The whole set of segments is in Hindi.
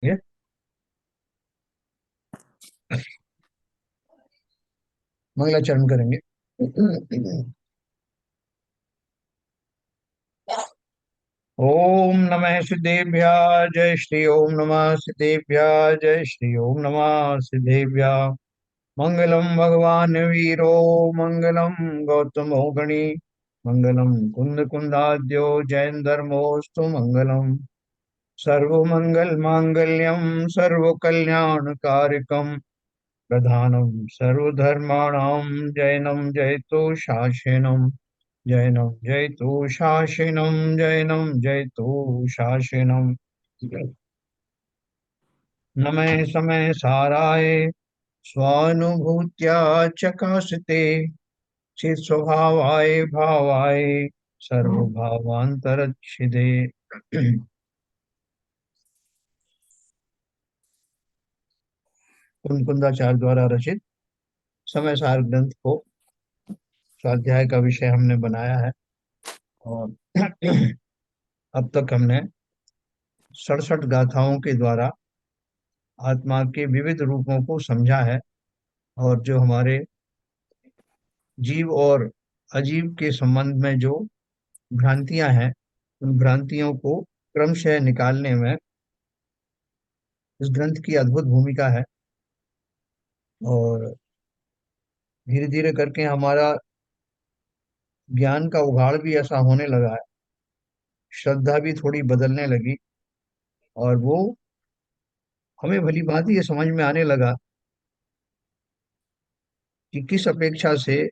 ये मंगलाचरण करेंगे। ओम नमः सिद्धेभ्य जय श्री ओम नमः सिद्धेभ्य जय श्री ओम नमः सिद्धेभ्य। मंगलम भगवान वीरो मंगलम गौतमो गणी मंगलम कुंद कुंदाद्यो जैन धर्मोस्तु मंगलम। सर्वमंगल मांगल्यम सर्व कल्याण कारकम प्रधानम सर्वधर्माणां जैनम जयतु शासनम। जैनम जयतु शासनम जैनम जयतु शासनम। नमः समय साराय स्वानुभूत्या चकाशते चित स्वभावाय भावाय सर्वभावांतरच्छिदे। कुंदाचार्य द्वारा रचित समय सार ग्रंथ को स्वाध्याय का विषय हमने बनाया है। और अब तक हमने 67 गाथाओं के द्वारा आत्मा के विविध रूपों को समझा है। और जो हमारे जीव और अजीव के संबंध में जो भ्रांतियां हैं, उन भ्रांतियों को क्रमशः निकालने में इस ग्रंथ की अद्भुत भूमिका है। और धीरे धीरे करके हमारा ज्ञान का उघाड़ भी ऐसा होने लगा है, श्रद्धा भी थोड़ी बदलने लगी। और वो हमें भली भांति ये समझ में आने लगा कि किस अपेक्षा से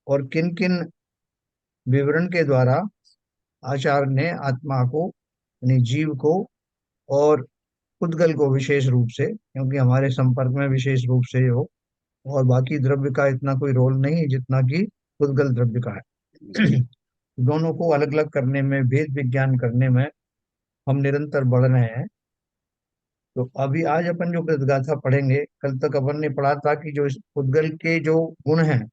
और किन किन विवरण के द्वारा आचार्य ने आत्मा को, यानी जीव को और उद्गल को विशेष रूप से, क्योंकि हमारे संपर्क में विशेष रूप से हो, और बाकी द्रव्य का इतना कोई रोल नहीं है जितना कि उद्गल द्रव्य का है। दोनों को अलग अलग करने में, भेद विज्ञान करने में हम निरंतर बढ़ रहे हैं। तो अभी आज अपन जो गाथा पढ़ेंगे, कल तक अपन ने पढ़ा था कि जो इस उद्गल के जो गुण हैं,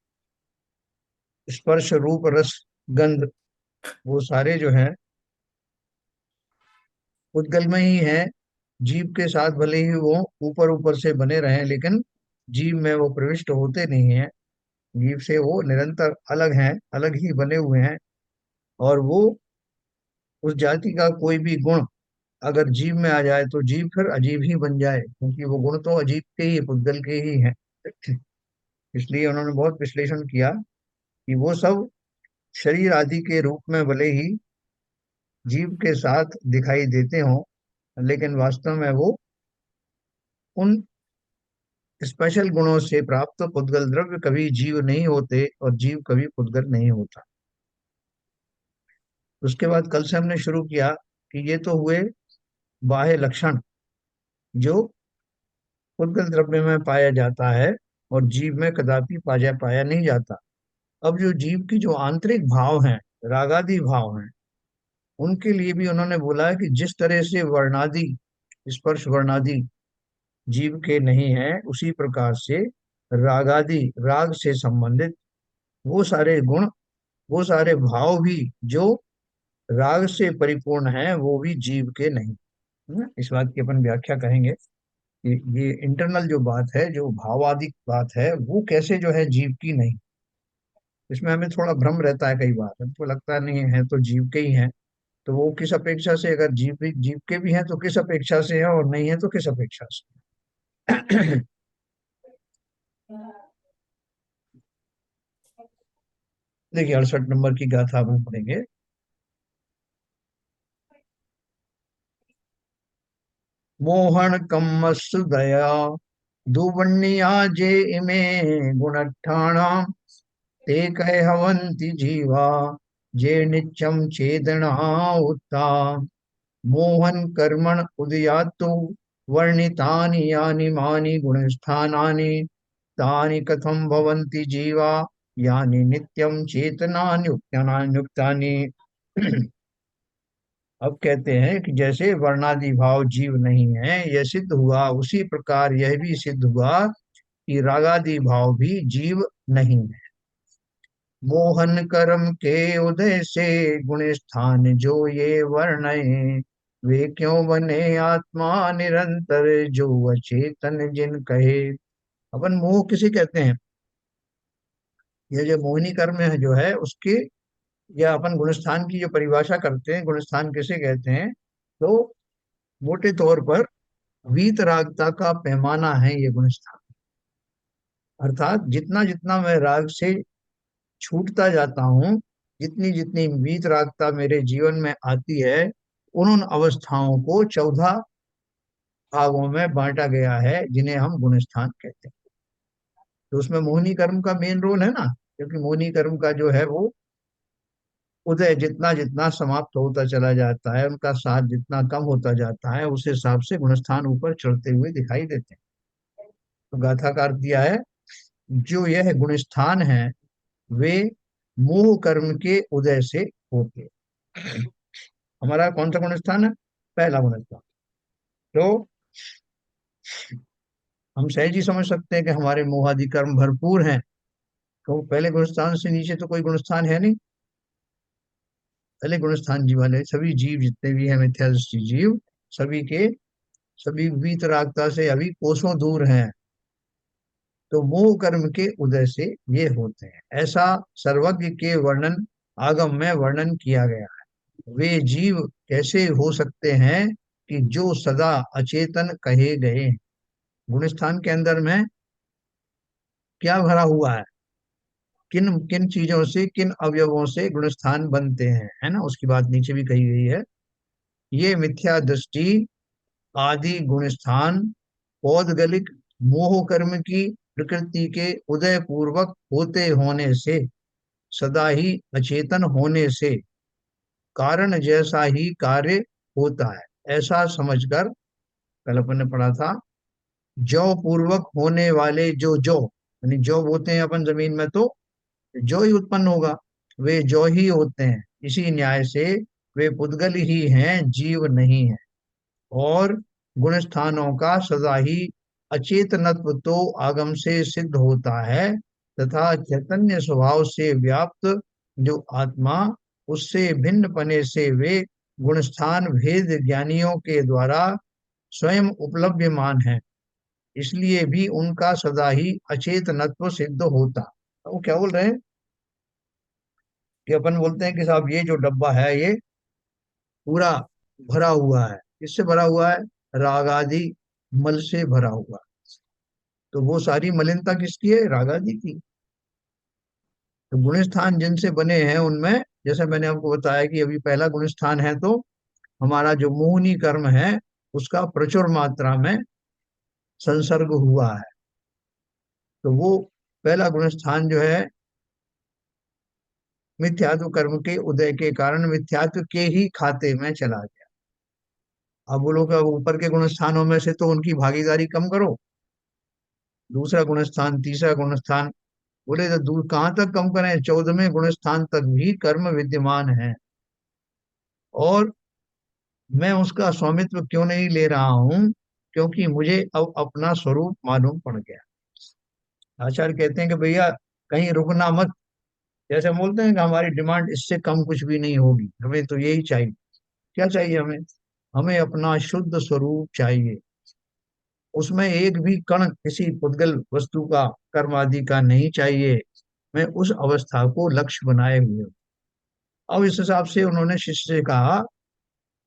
स्पर्श रूप रस गंध, वो सारे जो हैं उद्गल में ही हैं। जीव के साथ भले ही वो ऊपर ऊपर से बने रहें, लेकिन जीव में वो प्रविष्ट होते नहीं हैं। जीव से वो निरंतर अलग हैं, अलग ही बने हुए हैं। और वो उस जाति का कोई भी गुण अगर जीव में आ जाए तो जीव फिर अजीब ही बन जाए, क्योंकि वो गुण तो अजीब के ही, पुद्गल के ही हैं। इसलिए उन्होंने बहुत विश्लेषण किया कि वो सब शरीर आदि के रूप में भले ही जीव के साथ दिखाई देते हों, लेकिन वास्तव में वो उन स्पेशल गुणों से प्राप्त पुद्गल द्रव्य कभी जीव नहीं होते, और जीव कभी पुद्गल नहीं होता। उसके बाद कल से हमने शुरू किया कि ये तो हुए बाह्य लक्षण जो पुद्गल द्रव्य में पाया जाता है और जीव में कदापि पाया नहीं जाता। अब जो जीव की जो आंतरिक भाव हैं, रागादि भाव हैं, उनके लिए भी उन्होंने बोला है कि जिस तरह से वर्णादि, स्पर्श वर्णादि जीव के नहीं है, उसी प्रकार से रागादि, राग से संबंधित वो सारे गुण, वो सारे भाव भी जो राग से परिपूर्ण है, वो भी जीव के नहीं है। इस बात की अपन व्याख्या करेंगे कि ये इंटरनल जो बात है, जो भावादिक बात है, वो कैसे जो है जीव की नहीं। इसमें हमें थोड़ा भ्रम रहता है, कई बार हमको लगता है नहीं है तो जीव के ही हैं। तो वो किस अपेक्षा से, अगर जीव भी जीव के भी हैं तो किस अपेक्षा से है, और नहीं है तो किस अपेक्षा से। देखिए 68 नंबर की गाथा हम पढ़ेंगे। मोहन कम्मसु दया दुवन्निया जे इमे गुणठाणा ते कहे हवंति जीवा जे नित्यम चेदना उत्ता। मोहन कर्मण उदयातु वर्णितानि यानि मानि गुणस्थानानि तानि कथं भवन्ति जीवा यानि नित्यम चेतनान्युक्तानि। अब कहते हैं कि जैसे वर्णादि भाव जीव नहीं है, यह सिद्ध हुआ, उसी प्रकार यह भी सिद्ध हुआ कि रागादि भाव भी जीव नहीं है। मोहन कर्म के उदय से गुण स्थान जो ये वर्णय वे क्यों बने आत्मा निरंतर, जो अचेतन जिन कहे। अपन मोह किसे कहते हैं? ये जो मोहिनी कर्म है जो है उसके, या अपन गुणस्थान की जो परिभाषा करते हैं, गुणस्थान किसे कहते हैं? तो मोटे तौर पर वीतरागता का पैमाना है ये गुणस्थान। अर्थात जितना जितना मैं राग से छूटता जाता हूँ, जितनी जितनी वीतरागता मेरे जीवन में आती है, उन अवस्थाओं को 14 भागों में बांटा गया है, जिन्हें हम गुणस्थान कहते हैं। तो उसमें मोहिनी कर्म का मेन रोल है ना, क्योंकि मोहिनी कर्म का जो है वो उदय जितना जितना समाप्त होता चला जाता है, उनका साथ जितना कम होता जाता है, उस हिसाब से गुणस्थान ऊपर चढ़ते हुए दिखाई देते हैं। तो गाथाकार दिया है, जो यह गुणस्थान है वे मोह कर्म के उदय से होते। हमारा कौन सा गुणस्थान है? पहला गुणस्थान। तो हम सहज ही समझ सकते हैं कि हमारे मोहादि कर्म भरपूर हैं, तो पहले गुणस्थान से नीचे तो कोई गुणस्थान है नहीं। पहले गुणस्थान जी वाले सभी जीव जितने भी हैं, मिथ्या दृष्टि जीव, सभी के सभी वीतरागता से अभी कोसों दूर हैं। तो मोह कर्म के उदय से ये होते हैं, ऐसा सर्वज्ञ के वर्णन आगम में वर्णन किया गया है। वे जीव कैसे हो सकते हैं कि जो सदा अचेतन कहे गए हैं? गुणस्थान के अंदर में क्या भरा हुआ है? किन किन चीजों से, किन अवयवों से गुणस्थान बनते हैं, है ना? उसकी बात नीचे भी कही गई है। ये मिथ्या दृष्टि आदि गुणस्थान पौद्गलिक मोह कर्म की प्रकृति के उदय पूर्वक होते होने से, सदा ही अचेतन होने से कारण जैसा ही कार्य होता है, ऐसा समझकर, कल अपन ने पढ़ा था, जौ पूर्वक होने वाले जो जौ, यानी जौ बोते हैं अपन जमीन में, तो जौ ही उत्पन्न होगा, वे जौ ही होते हैं। इसी न्याय से वे पुद्गल ही हैं, जीव नहीं है। और गुण स्थानों का सदा ही अचेतनत्व तो आगम से सिद्ध होता है, तथा चैतन्य स्वभाव से व्याप्त जो आत्मा, उससे भिन्न पने से वे गुणस्थान भेद ज्ञानियों के द्वारा स्वयं उपलब्धमान है, इसलिए भी उनका सदा ही अचेतनत्व सिद्ध होता। तो वो क्या बोल रहे हैं कि अपन बोलते हैं कि साहब ये जो डब्बा है ये पूरा भरा हुआ है। किससे भरा हुआ है? राग आदि मल से भरा हुआ है। तो वो सारी मलिनता किसकी है? राग आदि की। तो गुणस्थान जिनसे बने हैं उनमें, जैसे मैंने आपको बताया कि अभी पहला गुणस्थान है, तो हमारा जो मोहनी कर्म है उसका प्रचुर मात्रा में संसर्ग हुआ है। तो वो पहला गुणस्थान जो है, मिथ्यात्व कर्म के उदय के कारण मिथ्यात्व के ही खाते में चला गया। अब बोलो कि अब ऊपर के गुणस्थानों में से तो उनकी भागीदारी कम करो, दूसरा गुणस्थान, तीसरा गुणस्थान, बोले तो दूर कहाँ तक कम करें, 14वें गुणस्थान तक भी कर्म विद्यमान है। और मैं उसका स्वामित्व क्यों नहीं ले रहा हूं? क्योंकि मुझे अब अपना स्वरूप मालूम पड़ गया। आचार्य कहते हैं कि भैया कहीं रुकना मत। जैसे हम बोलते हैं कि हमारी डिमांड इससे कम कुछ भी नहीं होगी, हमें तो यही चाहिए। क्या चाहिए हमें? हमें अपना शुद्ध स्वरूप चाहिए। उसमें एक भी कण किसी पुद्गल वस्तु का, कर्म आदि का नहीं चाहिए। मैं उस अवस्था को लक्ष्य बनाए हुए हूँ। अब इस हिसाब से उन्होंने शिष्य से कहा,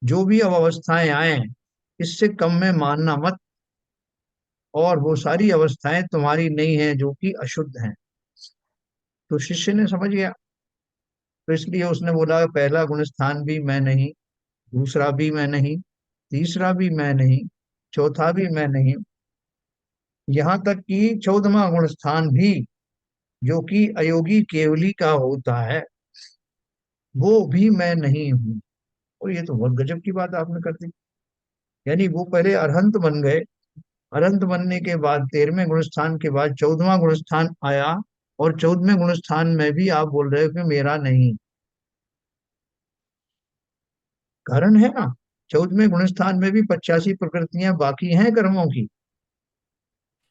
जो भी अब अवस्थाएं आए इससे कम में मानना मत, और वो सारी अवस्थाएं तुम्हारी नहीं है जो कि अशुद्ध हैं। तो शिष्य ने समझ गया। तो इसलिए उसने बोला, पहला गुणस्थान भी मैं नहीं, दूसरा भी मैं नहीं, तीसरा भी मैं नहीं, चौथा भी मैं नहीं, यहाँ तक कि 14वां गुणस्थान भी, जो कि अयोगी केवली का होता है, वो भी मैं नहीं हूँ। और ये तो बहुत गजब की बात आपने कर दी। यानी वो पहले अरहंत बन गए, अरहंत बनने के बाद 13वें गुणस्थान के बाद 14वां गुणस्थान आया, और 14वें गुणस्थान में भी आप बोल रहे हो कि मेरा नहीं। कारण है ना, 14वें गुणस्थान में भी 85 प्रकृतियां बाकी हैं कर्मों की।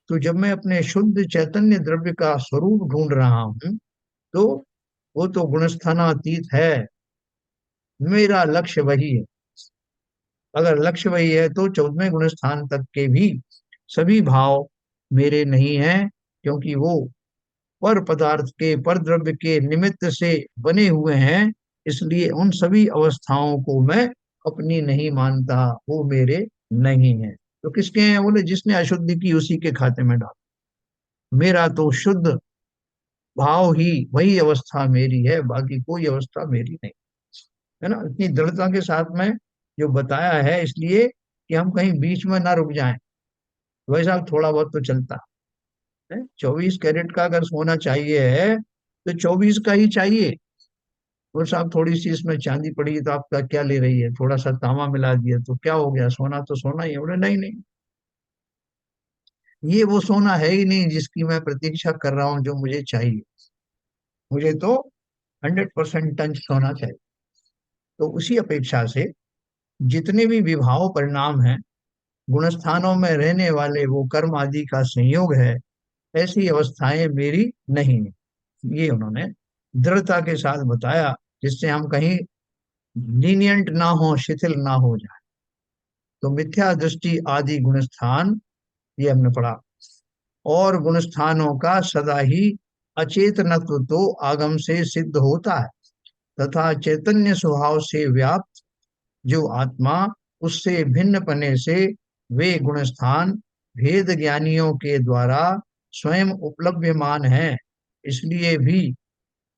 तो जब मैं अपने शुद्ध चैतन्य द्रव्य का स्वरूप ढूंढ रहा हूं, तो वो तो गुणस्थानातीत है, मेरा लक्ष्य वही है। अगर लक्ष्य वही है तो 14वें गुण स्थान तक के भी सभी भाव मेरे नहीं हैं, क्योंकि वो पर पदार्थ के पर द्रव्य के निमित्त से बने हुए हैं। इसलिए उन सभी अवस्थाओं को मैं अपनी नहीं मानता, वो मेरे नहीं है। तो किसके हैं? बोले जिसने अशुद्धि की उसी के खाते में डाल। मेरा तो शुद्ध भाव ही वही अवस्था मेरी है, बाकी कोई अवस्था मेरी नहीं। है ना, इतनी दृढ़ता के साथ में जो बताया है, इसलिए कि हम कहीं बीच में ना रुक जाएं। वैसा थोड़ा बहुत तो चलता है। 24 कैरेट का अगर सोना चाहिए है तो 24 का ही चाहिए। वो साहब थोड़ी सी इसमें चांदी पड़ी तो आपका क्या ले रही है, थोड़ा सा तांबा मिला दिया तो क्या हो गया, सोना तो सोना ही है। बोले नहीं नहीं, ये वो सोना है ही नहीं जिसकी मैं प्रतीक्षा कर रहा हूँ, जो मुझे चाहिए। मुझे तो 100% टन सोना चाहिए। तो उसी अपेक्षा से जितने भी विभाव परिणाम हैं, गुणस्थानों में रहने वाले वो कर्म आदि का संयोग है, ऐसी अवस्थाएं मेरी नहीं है। ये उन्होंने दृढ़ता के साथ बताया, जिससे हम कहीं लीनियंट ना हो, शिथिल ना हो जाए। तो मिथ्या दृष्टि आदि गुणस्थान, ये हमने पढ़ा। और गुणस्थानों का सदा ही अचेतनत्व तो आगम से सिद्ध होता है, तथा चैतन्य स्वभाव से व्याप्त जो आत्मा, उससे भिन्न पने से वे गुणस्थान भेद ज्ञानियों के द्वारा स्वयं उपलभ्यमान हैं। इसलिए भी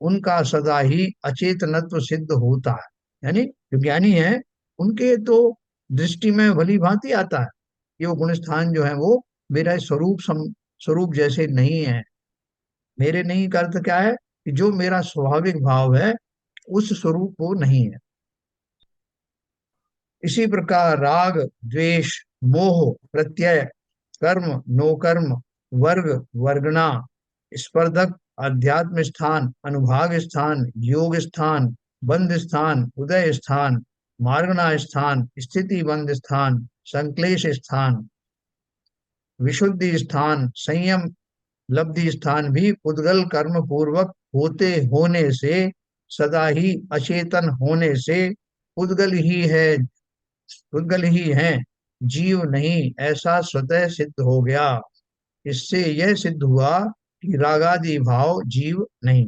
उनका सदा ही अचेतनत्व सिद्ध होता है। यानी जो ज्ञानी है, उनके तो दृष्टि में भली भांति आता है कि वो गुणस्थान जो है वो मेरा स्वरूप जैसे नहीं है। मेरे नहीं का अर्थ क्या है? कि जो मेरा स्वाभाविक भाव है, उस स्वरूप वो नहीं है। इसी प्रकार राग, द्वेष, मोह, प्रत्यय, कर्म, नो कर्म, वर्ग, वर्गना, स्पर्धक, अध्यात्म स्थान, अनुभाग स्थान, योग स्थान, बंध स्थान, उदय स्थान, मार्गना स्थान, स्थिति बंध स्थान, संक्लेश स्थान, विशुद्धि स्थान, संयम लब्धि स्थान भी उद्गल कर्म पूर्वक होते होने से, सदा ही अचेतन होने से उद्गल ही है, उद्गल ही है, जीव नहीं, ऐसा स्वतः सिद्ध हो गया। इससे यह सिद्ध हुआ कि रागादि भाव जीव नहीं।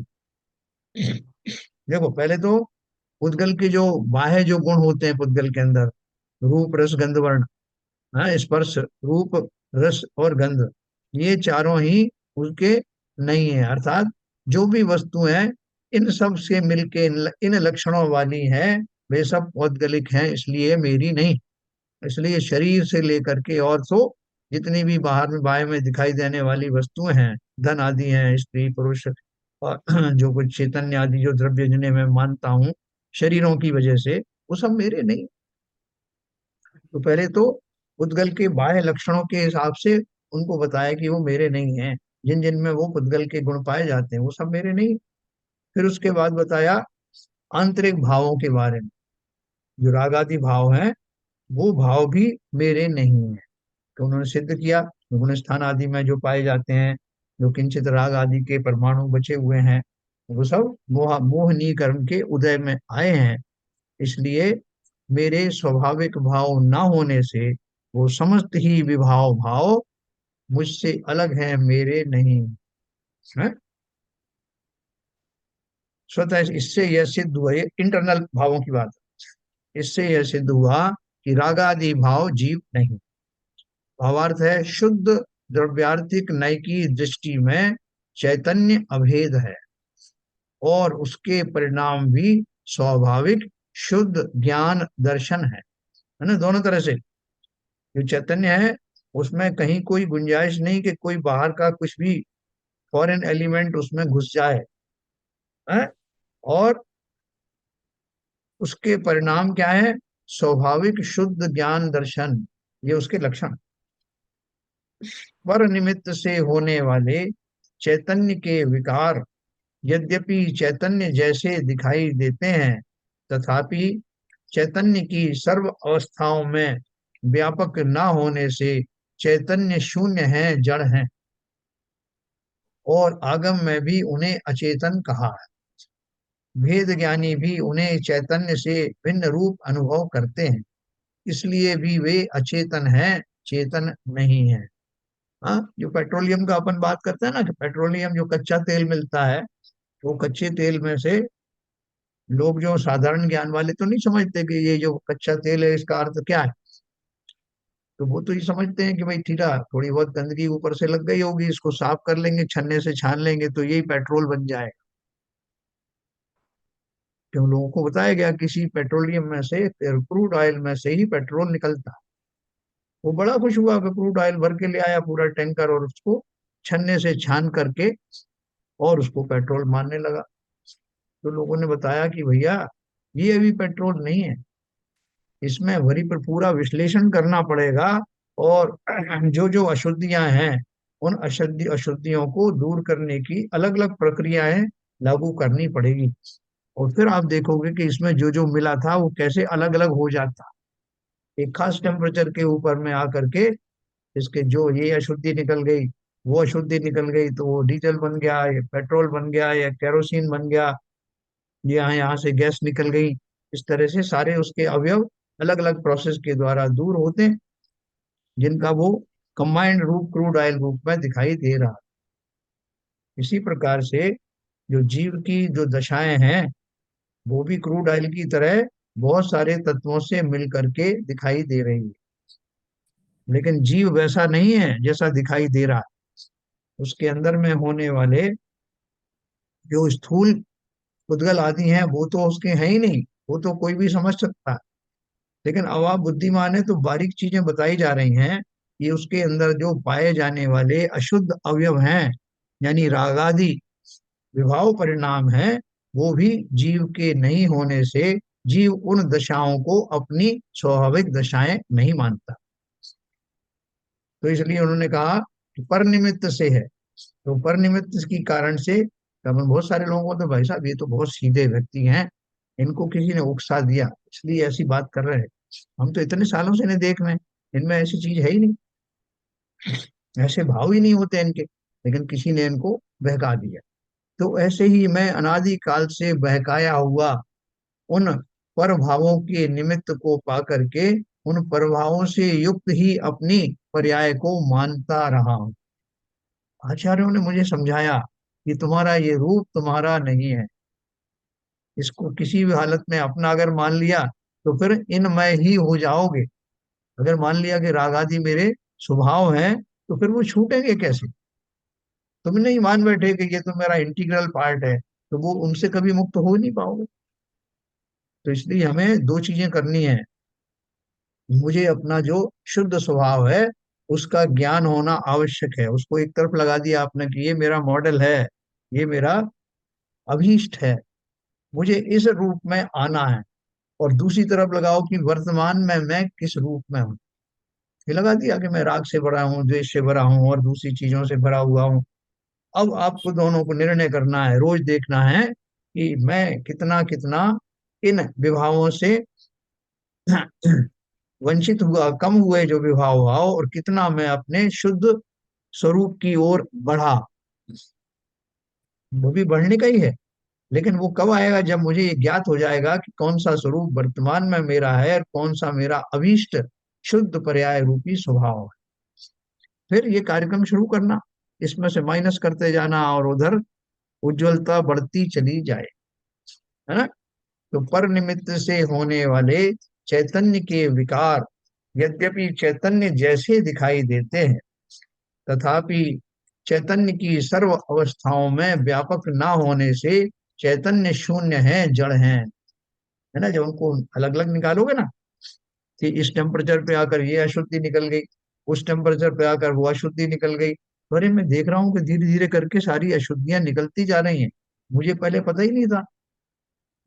देखो पहले तो पुद्गल के जो बाह्य जो गुण होते हैं पुद्गल के अंदर, रूप रस गंध वर्ण, हाँ, स्पर्श रूप रस और गंध, ये चारों ही उसके नहीं है। अर्थात जो भी वस्तु है, इन सब से मिलके इन लक्षणों वाली है, वे सब पौद्गलिक हैं, इसलिए मेरी नहीं। इसलिए शरीर से लेकर के और तो जितनी भी बाहर में बाहर में दिखाई देने वाली वस्तुएं हैं, धन आदि हैं, स्त्री पुरुष और जो कुछ चैतन्य आदि जो द्रव्य जिन्हें मैं मानता हूँ शरीरों की वजह से, वो सब मेरे नहीं। तो पहले तो पुद्गल के बाह्य लक्षणों के हिसाब से उनको बताया कि वो मेरे नहीं हैं। जिन जिन में वो पुद्गल के गुण पाए जाते हैं वो सब मेरे नहीं। फिर उसके बाद बताया आंतरिक भावों के बारे में। जो रागादि भाव हैं, वो भाव भी मेरे नहीं है। तो उन्होंने सिद्ध किया गुण स्थान आदि में जो पाए जाते हैं, जो किंचित राग आदि के परमाणु बचे हुए हैं, वो सब मोहनीय कर्म के उदय में आए हैं। इसलिए मेरे स्वाभाविक भाव ना होने से वो समस्त ही विभाव भाव मुझसे अलग हैं, मेरे नहीं है। स्वतः इससे यह सिद्ध हुआ, ये इंटरनल भावों की बात है। इससे यह सिद्ध हुआ कि रागादि भाव जीव नहीं। भावार्थ है शुद्ध द्रव्यार्थिक नय की दृष्टि में चैतन्य अभेद है, और उसके परिणाम भी स्वाभाविक शुद्ध ज्ञान दर्शन है ना, दोनों तरह से। जो चैतन्य है, उसमें कहीं कोई गुंजाइश नहीं कि कोई बाहर का कुछ भी फॉरेन एलिमेंट उसमें घुस जाए है। और उसके परिणाम क्या है? स्वाभाविक शुद्ध ज्ञान दर्शन, ये उसके लक्षण। पर निमित्त से होने वाले चैतन्य के विकार यद्यपि चैतन्य जैसे दिखाई देते हैं, तथापि चैतन्य की सर्व अवस्थाओं में व्यापक न होने से चैतन्य शून्य है, जड़ है। और आगम में भी उन्हें अचेतन कहा है। भेद ज्ञानी भी उन्हें चैतन्य से भिन्न रूप अनुभव करते हैं। इसलिए भी वे अचेतन हैं, चेतन नहीं है। हाँ, जो पेट्रोलियम का अपन बात करते हैं ना, कि पेट्रोलियम जो कच्चा तेल मिलता है, वो कच्चे तेल में से लोग जो साधारण ज्ञान वाले तो नहीं समझते कि ये जो कच्चा तेल है इसका अर्थ क्या है। तो वो तो ये समझते हैं कि भाई ठीक है, थोड़ी बहुत गंदगी ऊपर से लग गई होगी, इसको साफ कर लेंगे, छन्ने से छान लेंगे तो यही पेट्रोल बन जाएगा। क्यों लोगों को बताया गया किसी पेट्रोलियम में से, क्रूड ऑयल में से ही पेट्रोल निकलता है। वो बड़ा खुश हुआ कि क्रूड ऑयल भर के ले आया पूरा टैंकर, और उसको छन्ने से छान करके और उसको पेट्रोल मानने लगा। तो लोगों ने बताया कि भैया, ये अभी पेट्रोल नहीं है, इसमें वरी पर पूरा विश्लेषण करना पड़ेगा, और जो जो अशुद्धियां हैं, उन अशुद्धियों को दूर करने की अलग अलग प्रक्रियाएं लागू करनी पड़ेगी। और फिर आप देखोगे कि इसमें जो जो मिला था वो कैसे अलग अलग हो जाता। एक खास टेम्परेचर के ऊपर में आकर के इसके जो ये अशुद्धि निकल गई, वो अशुद्धि निकल गई, तो वो डीजल बन गया, या पेट्रोल बन गया, या केरोसिन बन गया, यहाँ यहाँ से गैस निकल गई। इस तरह से सारे उसके अवयव अलग अलग प्रोसेस के द्वारा दूर होते हैं, जिनका वो कंबाइंड रूप क्रूड ऑयल रूप में दिखाई दे रहा है। इसी प्रकार से जो जीव की जो दशाएं हैं, वो भी क्रूड ऑयल की तरह बहुत सारे तत्वों से मिल करके दिखाई दे रही है। लेकिन जीव वैसा नहीं है जैसा दिखाई दे रहा है। उसके अंदर में होने वाले जो स्थूल उद्गल आदि हैं, वो तो उसके हैं ही नहीं, वो तो कोई भी समझ सकता है। लेकिन अब आप बुद्धिमान है तो बारीक चीजें बताई जा रही हैं। ये उसके अंदर जो पाए जाने वाले अशुद्ध अवयव हैं, यानी रागादि विभाव परिणाम है, वो भी जीव के नहीं होने से जीव उन दशाओं को अपनी स्वाभाविक दशाएं नहीं मानता। तो इसलिए उन्होंने कहा कि पर निमित्त से है। तो पर निमित्त की कारण से, तब बहुत सारे लोगों को तो भाई साहब ये तो बहुत सीधे व्यक्ति हैं, इनको किसी ने उकसा दिया इसलिए ऐसी बात कर रहे हैं, हम तो इतने सालों से इन्हें देख रहे हैं, इनमें ऐसी चीज है ही नहीं, ऐसे भाव ही नहीं होते इनके, लेकिन किसी ने इनको बहका दिया। तो ऐसे ही मैं अनादि काल से बहकाया हुआ उन परभावों के निमित्त को पा करके उन परभावों से युक्त ही अपनी पर्याय को मानता रहा हूं। आचार्यों ने मुझे समझाया कि तुम्हारा ये रूप तुम्हारा नहीं है, इसको किसी भी हालत में अपना अगर मान लिया तो फिर इनमय ही हो जाओगे। अगर मान लिया कि राग आदि मेरे स्वभाव हैं, तो फिर वो छूटेंगे कैसे? तुम नहीं मान बैठे कि ये तो मेरा इंटीग्रल पार्ट है, तो वो उनसे कभी मुक्त हो नहीं पाओगे। तो इसलिए हमें दो चीजें करनी है। मुझे अपना जो शुद्ध स्वभाव है उसका ज्ञान होना आवश्यक है, उसको एक तरफ लगा दिया आपने कि ये मेरा मॉडल है, ये मेरा अभीष्ट है, मुझे इस रूप में आना है। और दूसरी तरफ लगाओ कि वर्तमान में मैं किस रूप में हूँ। ये लगा दिया कि मैं राग से भरा हूँ, द्वेष से भरा हूँ, और दूसरी चीजों से भरा हुआ हूँ। अब आपको दोनों को निर्णय करना है, रोज देखना है कि मैं कितना कितना इन विभावों से वंचित हुआ, कम हुए जो विभाव भाव, और कितना मैं अपने शुद्ध स्वरूप की ओर बढ़ा। वो भी बढ़ने का ही है, लेकिन वो कब आएगा? जब मुझे ये ज्ञात हो जाएगा कि कौन सा स्वरूप वर्तमान में मेरा है और कौन सा मेरा अभीष्ट शुद्ध पर्याय रूपी स्वभाव है। फिर ये कार्यक्रम शुरू करना, इसमें से माइनस करते जाना, और उधर उज्जवलता बढ़ती चली जाए, है ना। तो पर निमित्त से होने वाले चैतन्य के विकार यद्यपि चैतन्य जैसे दिखाई देते हैं, तथापि चैतन्य की सर्व अवस्थाओं में व्यापक ना होने से चैतन्य शून्य है, जड़ है ना। जब उनको अलग अलग निकालोगे ना, कि इस टेम्परेचर पे आकर ये अशुद्धि निकल गई, उस टेम्परेचर पे आकर वो अशुद्धि निकल गई, तो अरे मैं देख रहा हूँ कि धीरे धीरे करके सारी अशुद्धियां निकलती जा रही हैं, मुझे पहले पता ही नहीं था।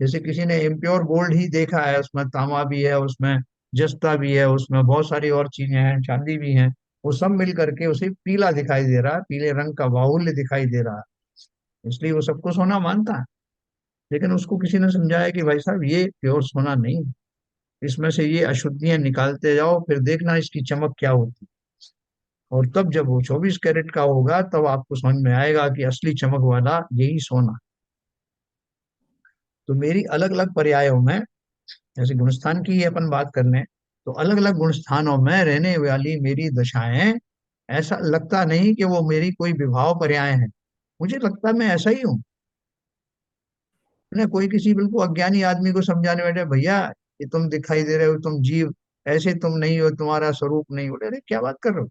जैसे किसी ने इम्प्योर गोल्ड ही देखा है, उसमें तांबा भी है, उसमें जस्ता भी है, उसमें बहुत सारी और चीजें हैं, चांदी भी हैं, वो सब मिल करके उसे पीला दिखाई दे रहा है, पीले रंग का बाहुल्य दिखाई दे रहा है, इसलिए वो सबको सोना मानता है। लेकिन उसको किसी ने समझाया कि भाई साहब ये प्योर सोना नहीं है, इसमें से ये अशुद्धियां निकालते जाओ, फिर देखना इसकी चमक क्या होती है। और तब जब वो 24 कैरेट का होगा, तब आपको समझ में आएगा कि असली चमक वाला यही सोना। तो मेरी अलग अलग पर्यायों में, जैसे गुणस्थान की ही अपन बात कर लें, तो अलग अलग गुण स्थानों में रहने वाली मेरी दशाएं, ऐसा लगता नहीं कि वो मेरी कोई विभाव पर्याय है, मुझे लगता मैं ऐसा ही हूँ ना। कोई किसी बिल्कुल अज्ञानी आदमी को समझाने बैठे, भैया ये तुम दिखाई दे रहे हो, तुम जीव ऐसे तुम नहीं हो, तुम्हारा स्वरूप नहीं हो, अरे क्या बात कर रहे हो।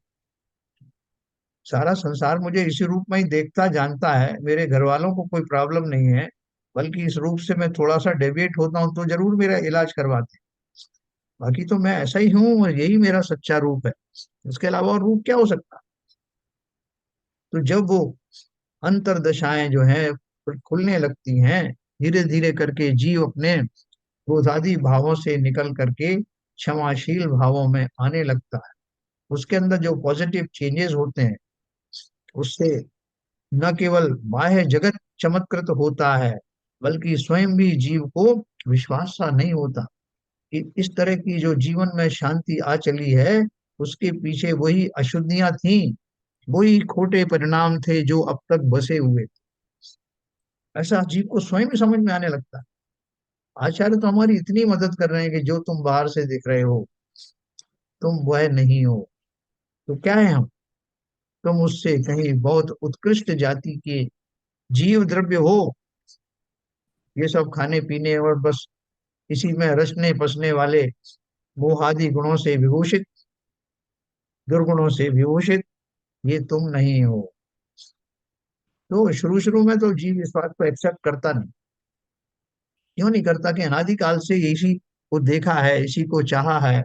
सारा संसार मुझे इसी रूप में ही देखता जानता है, मेरे घर वालों को कोई प्रॉब्लम नहीं है, बल्कि इस रूप से मैं थोड़ा सा डेविएट होता हूँ तो जरूर मेरा इलाज करवाते हैं। बाकी तो मैं ऐसा ही हूँ और यही मेरा सच्चा रूप है, इसके अलावा और रूप क्या हो सकता। तो जब वो अंतरदशाएं जो है खुलने लगती हैं, धीरे धीरे करके जीव अपने क्रोधादि भावों से निकल करके क्षमाशील भावों में आने लगता है। उसके अंदर जो पॉजिटिव चेंजेस होते हैं, उससे न केवल बाह्य जगत चमत्कृत होता है, बल्कि स्वयं भी जीव को विश्वास सा नहीं होता कि इस तरह की जो जीवन में शांति आ चली है, उसके पीछे वही अशुद्धियां थी, वही खोटे परिणाम थे जो अब तक बसे हुए थे। ऐसा जीव को स्वयं ही समझ में आने लगता है। आचार्य तो हमारी इतनी मदद कर रहे हैं कि जो तुम बाहर से दिख रहे हो, तुम वह नहीं हो। तो क्या है हम? तुम उससे कहीं बहुत उत्कृष्ट जाति के जीव द्रव्य हो, ये सब खाने पीने और बस इसी में रचने बसने वाले मोहादि गुणों से विभूषित, दुर्गुणों से विभूषित, ये तुम नहीं हो। तो शुरू शुरू में तो जीव इस बात को एक्सेप्ट करता नहीं। क्यों नहीं करता? कि अनादिकाल से इसी को देखा है, इसी को चाहा है,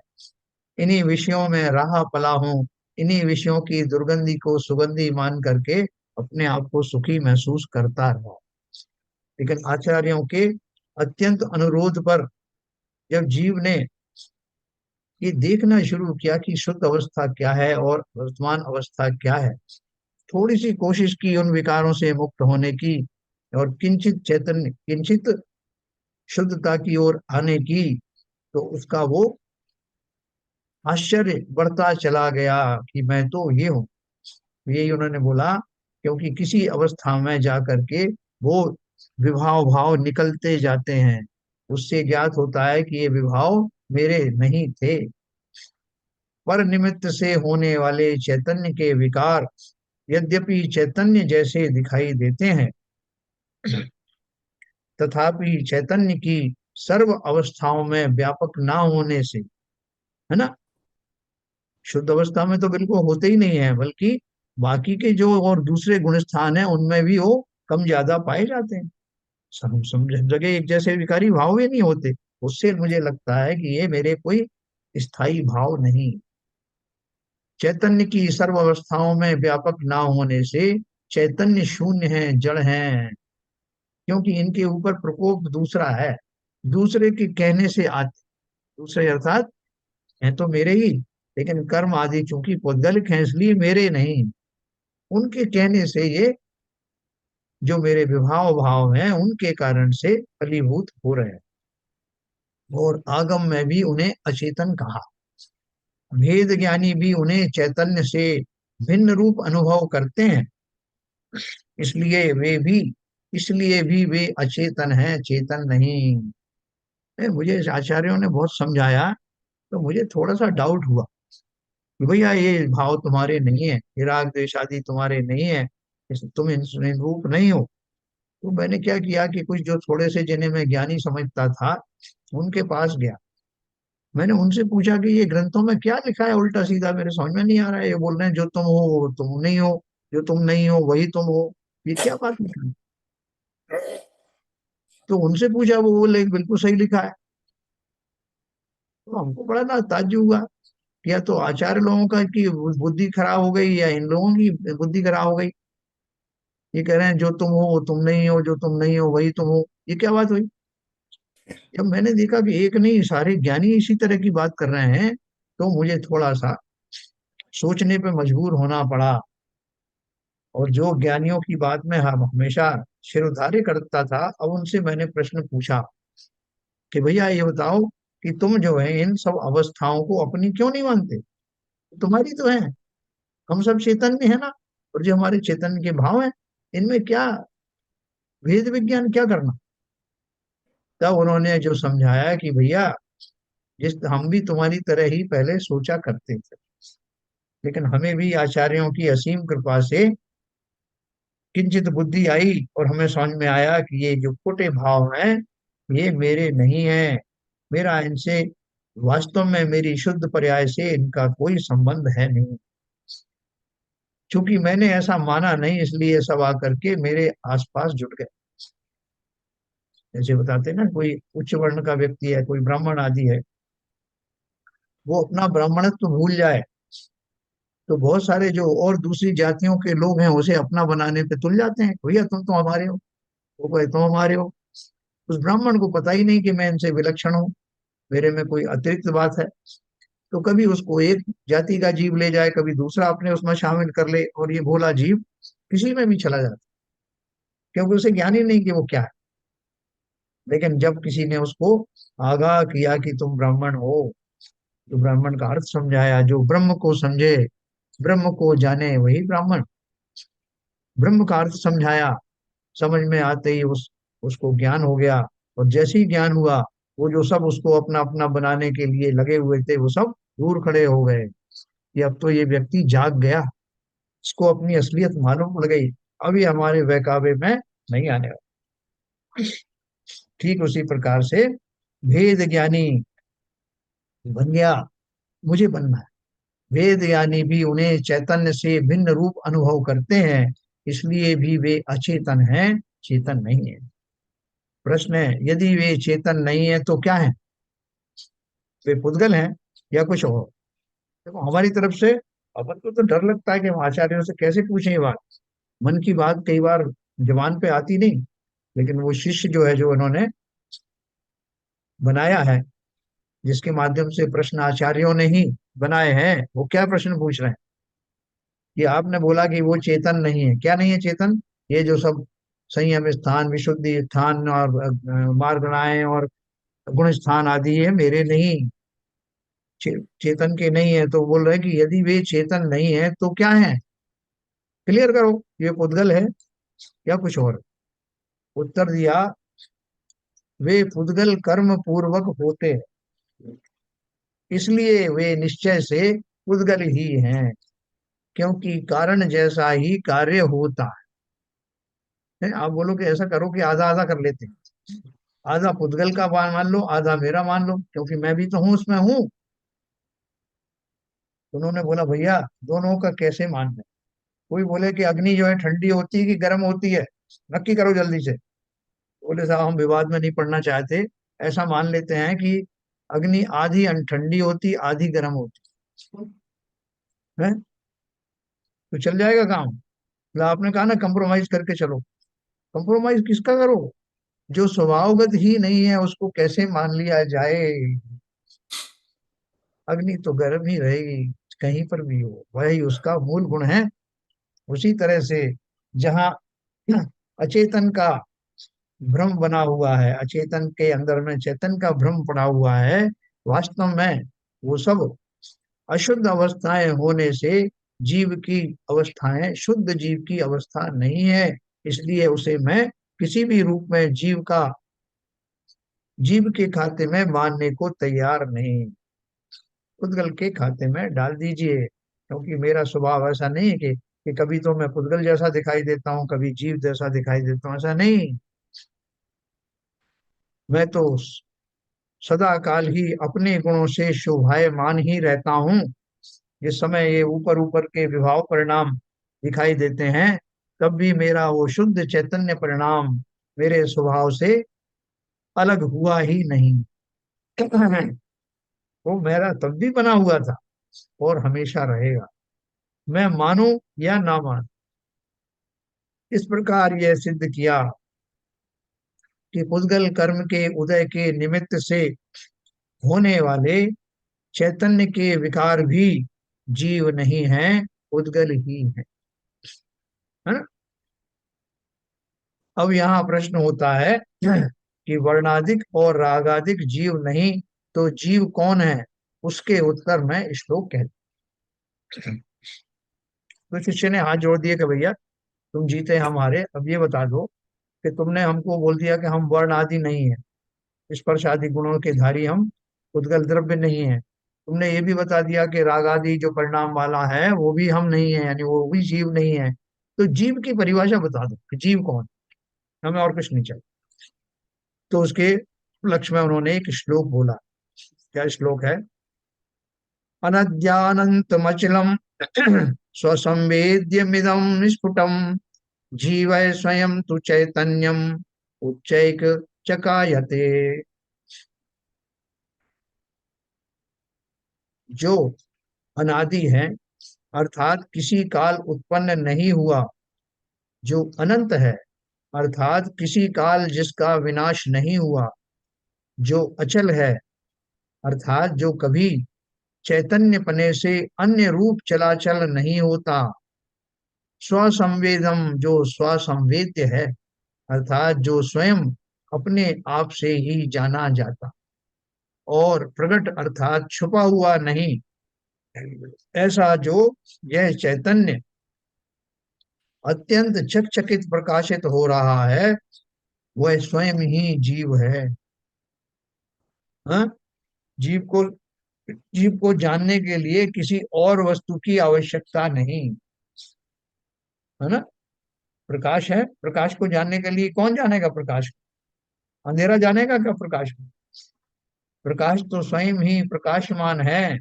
इन्हीं विषयों में रहा पला हूँ, इन्हीं विषयों की दुर्गंधी को सुगंधी मान करके अपने आप को सुखी महसूस करता रहा। लेकिन आचार्यों के अत्यंत अनुरोध पर जब जीव ने ये देखना शुरू किया कि शुद्ध अवस्था क्या है और वर्तमान अवस्था क्या है, थोड़ी सी कोशिश की उन विकारों से मुक्त होने की और किंचित चैतन्य, किंचित शुद्धता की ओर आने की, तो उसका वो आश्चर्य बढ़ता चला गया कि मैं तो ये हूँ। यही उन्होंने बोला, क्योंकि किसी अवस्था में जा करके वो विभाव भाव निकलते जाते हैं, उससे ज्ञात होता है कि ये विभाव मेरे नहीं थे। पर निमित्त से होने वाले चैतन्य के विकार यद्यपि चैतन्य जैसे दिखाई देते हैं, तथापि चैतन्य की सर्व अवस्थाओं में व्यापक ना होने से, है ना, शुद्ध अवस्था में तो बिल्कुल होते ही नहीं है, बल्कि बाकी के जो और दूसरे गुण स्थान है उनमें भी वो कम ज्यादा पाए जाते हैं। सब जगह एक जैसे विकारी भाव भी नहीं होते। उससे मुझे लगता है कि ये मेरे कोई स्थायी भाव नहीं। चैतन्य की सर्व अवस्थाओं में व्यापक ना होने से चैतन्य शून्य है, जड़ है, क्योंकि इनके ऊपर प्रकोप दूसरा है, दूसरे के कहने से आते। दूसरे अर्थात हैं तो मेरे ही, लेकिन कर्म आदि चूंकि पौद्गलिक हैं इसलिए मेरे नहीं, उनके कहने से ये जो मेरे विभाव भाव हैं उनके कारण से फलीभूत हो रहे हैं। और आगम में भी उन्हें अचेतन कहा, भेद ज्ञानी भी उन्हें चैतन्य से भिन्न रूप अनुभव करते हैं, इसलिए वे भी इसलिए भी वे अचेतन हैं, चेतन नहीं। मुझे आचार्यों ने बहुत समझाया, तो मुझे थोड़ा सा डाउट हुआ कि भैया ये भाव तुम्हारे नहीं है, ये राग द्वेष आदि तुम्हारे नहीं है, तुम इन रूप नहीं हो। तो मैंने क्या किया कि कुछ जो थोड़े से जिन्हें मैं ज्ञानी समझता था उनके पास गया। मैंने उनसे पूछा कि ये ग्रंथों में क्या लिखा है, उल्टा सीधा मेरे समझ में नहीं आ रहा है। ये बोल रहे हैं जो तुम हो वो तुम नहीं हो, जो तुम नहीं हो वही तुम हो, ये क्या बात लिखी? तो उनसे पूछा, वो बोले बिल्कुल सही लिखा है। तो हमको बड़ा ना ताज्जुब हुआ कि या तो आचार्य लोगों का की बुद्धि खराब हो गई या इन लोगों की बुद्धि खराब हो गई। ये कह रहे हैं जो तुम हो वो तुम नहीं हो, जो तुम नहीं हो वही तुम हो, ये क्या बात हुई? जब मैंने देखा कि एक नहीं सारे ज्ञानी इसी तरह की बात कर रहे हैं, तो मुझे थोड़ा सा सोचने पे मजबूर होना पड़ा। और जो ज्ञानियों की बात में हम हमेशा सिरउधार्य करता था, अब उनसे मैंने प्रश्न पूछा कि भैया ये बताओ कि तुम जो है इन सब अवस्थाओं को अपनी क्यों नहीं मानते? तुम्हारी तो है, हम सब चैतन्य है ना, और जो हमारे चैतन्य के भाव हैं, इनमें क्या भेद विज्ञान क्या करना? तब उन्होंने जो समझाया कि भैया जिस हम भी तुम्हारी तरह ही पहले सोचा करते थे, लेकिन हमें भी आचार्यों की असीम कृपा से किंचित बुद्धि आई और हमें समझ में आया कि ये जो खोटे भाव हैं ये मेरे नहीं हैं। मेरा इनसे वास्तव में मेरी शुद्ध पर्याय से इनका कोई संबंध है नहीं। क्योंकि मैंने ऐसा माना नहीं, इसलिए सब आकर के मेरे आसपास जुट गए। जैसे बताते हैं ना, कोई उच्च वर्ण का व्यक्ति है, कोई ब्राह्मण आदि है, वो अपना ब्राह्मणत्व तो भूल जाए तो बहुत सारे जो और दूसरी जातियों के लोग हैं उसे अपना बनाने पे तुल जाते हैं, भैया तुम तो हमारे हो, वो कहे तुम हमारे हो। उस ब्राह्मण को पता ही नहीं कि मैं इनसे विलक्षण हूँ, मेरे में कोई अतिरिक्त बात है। तो कभी उसको एक जाति का जीव ले जाए, कभी दूसरा अपने उसमें शामिल कर ले, और ये भोला जीव किसी में भी चला जाता है, क्योंकि उसे ज्ञान ही नहीं कि वो क्या है। लेकिन जब किसी ने उसको आगाह किया कि तुम ब्राह्मण हो, तो ब्राह्मण का अर्थ समझाया, जो ब्रह्म को समझे, ब्रह्म को जाने वही ब्राह्मण, ब्रह्म का अर्थ समझाया, समझ में आते ही उसको ज्ञान हो गया। और जैसे ही ज्ञान हुआ, वो जो सब उसको अपना अपना बनाने के लिए लगे हुए थे वो सब दूर खड़े हो गए कि अब तो ये व्यक्ति जाग गया, इसको अपनी असलियत मालूम पड़ गई, अभी हमारे बहकावे में नहीं आने वाला। ठीक उसी प्रकार से भेद ज्ञानी बन गया, मुझे बनना है। वेद ज्ञानी भी उन्हें चैतन्य से भिन्न रूप अनुभव करते हैं, इसलिए भी वे अचेतन हैं, चेतन नहीं है। प्रश्न है, यदि वे चेतन नहीं है तो क्या है? वे पुद्गल हैं या कुछ और? देखो, हमारी तरफ से अपन को तो डर लगता है कि हम आचार्यों से कैसे पूछें ये बात। मन की बात कई बार जबान पे आती नहीं, लेकिन वो शिष्य जो है, जो उन्होंने बनाया है, जिसके माध्यम से प्रश्न आचार्यों ने ही बनाए हैं, वो क्या प्रश्न पूछ रहे हैं? कि आपने बोला कि वो चेतन नहीं है, क्या नहीं है चेतन? ये जो सब संयम स्थान, विशुद्धि स्थान और मार्गणाएं और गुण स्थान आदि है मेरे नहीं, चेतन के नहीं है। तो बोल रहे हैं कि यदि वे चेतन नहीं है तो क्या है? क्लियर करो, ये पुद्गल है या कुछ और? उत्तर दिया, वे पुद्गल कर्म पूर्वक होते हैं, इसलिए वे निश्चय से पुद्गल ही हैं, क्योंकि कारण जैसा ही कार्य होता है। आप बोलो कि ऐसा करो कि आधा आधा कर लेते हैं, आधा पुद्गल का मान लो, आधा मेरा मान लो, क्योंकि मैं भी तो हूं, उसमें हूँ। उन्होंने बोला भैया दोनों का कैसे मानना है? कोई बोले कि अग्नि जो है ठंडी होती है कि गर्म होती है, नक्की करो जल्दी से। बोले साहब हम विवाद में नहीं पड़ना चाहते, ऐसा मान लेते हैं कि अग्नि आधी ठंडी होती, आधी गर्म होती है, तो चल जाएगा काम। मतलब आपने कहा ना कंप्रोमाइज करके चलो, कंप्रोमाइज किसका करो? जो स्वभावगत ही नहीं है उसको कैसे मान लिया जाए? अग्नि तो गर्म ही रहेगी, कहीं पर भी हो, वही उसका मूल गुण है। उसी तरह से जहाँ अचेतन का भ्रम बना हुआ है, अचेतन के अंदर में चेतन का भ्रम पड़ा हुआ है, वास्तव में वो सब अशुद्ध अवस्थाएं होने से जीव की अवस्थाएं शुद्ध जीव की अवस्था नहीं है। इसलिए उसे मैं किसी भी रूप में जीव के खाते में मानने को तैयार नहीं। पुद्गल के खाते में डाल दीजिए, क्योंकि मेरा स्वभाव ऐसा नहीं है कि कभी तो मैं पुद्गल जैसा दिखाई देता हूँ, कभी जीव जैसा दिखाई देता हूँ, ऐसा नहीं। मैं तो सदा काल ही अपने गुणों से शोभायमान ही रहता हूँ। जिस समय ये ऊपर ऊपर के विभाव परिणाम दिखाई देते हैं, तब भी मेरा वो शुद्ध चैतन्य परिणाम मेरे स्वभाव से अलग हुआ ही नहीं। वो मेरा तब भी बना हुआ था और हमेशा रहेगा, मैं मानूं या ना मानूं। इस प्रकार यह सिद्ध किया कि पुद्गल कर्म के उदय के निमित्त से होने वाले चैतन्य के विकार भी जीव नहीं है, पुद्गल ही है ना? अब यहाँ प्रश्न होता है कि वर्णाधिक और रागाधिक जीव नहीं तो जीव कौन है? उसके उत्तर में श्लोक कहते हैं। तो शिष्य ने हाथ जोड़ दिए कि भैया तुम जीते हमारे, अब ये बता दो कि तुमने हमको बोल दिया कि हम वर्ण आदि नहीं है, स्पर्श आदि गुणों के धारी हम उद्गल द्रव्य नहीं है। तुमने ये भी बता दिया कि राग आदि जो परिणाम वाला है वो भी हम नहीं है, यानी वो भी जीव नहीं है। तो जीव की परिभाषा बता दो कि जीव कौन, हमें और कुछ नहीं चाहिए। तो उसके उपलक्ष्य में उन्होंने एक श्लोक बोला। क्या श्लोक है? अनद्यानंतमचलम स्वसंवेद्यमिदं निस्फुटम जीवय स्वयं तु चैतन्यम उच्चैक चकायते। जो अनादि है, अर्थात किसी काल उत्पन्न नहीं हुआ, जो अनंत है, अर्थात किसी काल जिसका विनाश नहीं हुआ, जो अचल है, अर्थात जो कभी चैतन्य पने से अन्य रूप चलाचल नहीं होता, स्वसंवेदम जो स्वसंवेद्य है, अर्थात जो स्वयं अपने आप से ही जाना जाता, और प्रकट अर्थात छुपा हुआ नहीं, ऐसा जो यह चैतन्य अत्यंत चकचकित प्रकाशित हो रहा है, वह स्वयं ही जीव है। हाँ? जीव को जीव को जानने के लिए किसी और वस्तु की आवश्यकता नहीं है ना। प्रकाश है, प्रकाश को जानने के लिए कौन जानेगा प्रकाश को? अंधेरा जानेगा क्या प्रकाश को? प्रकाश तो स्वयं ही प्रकाशमान है,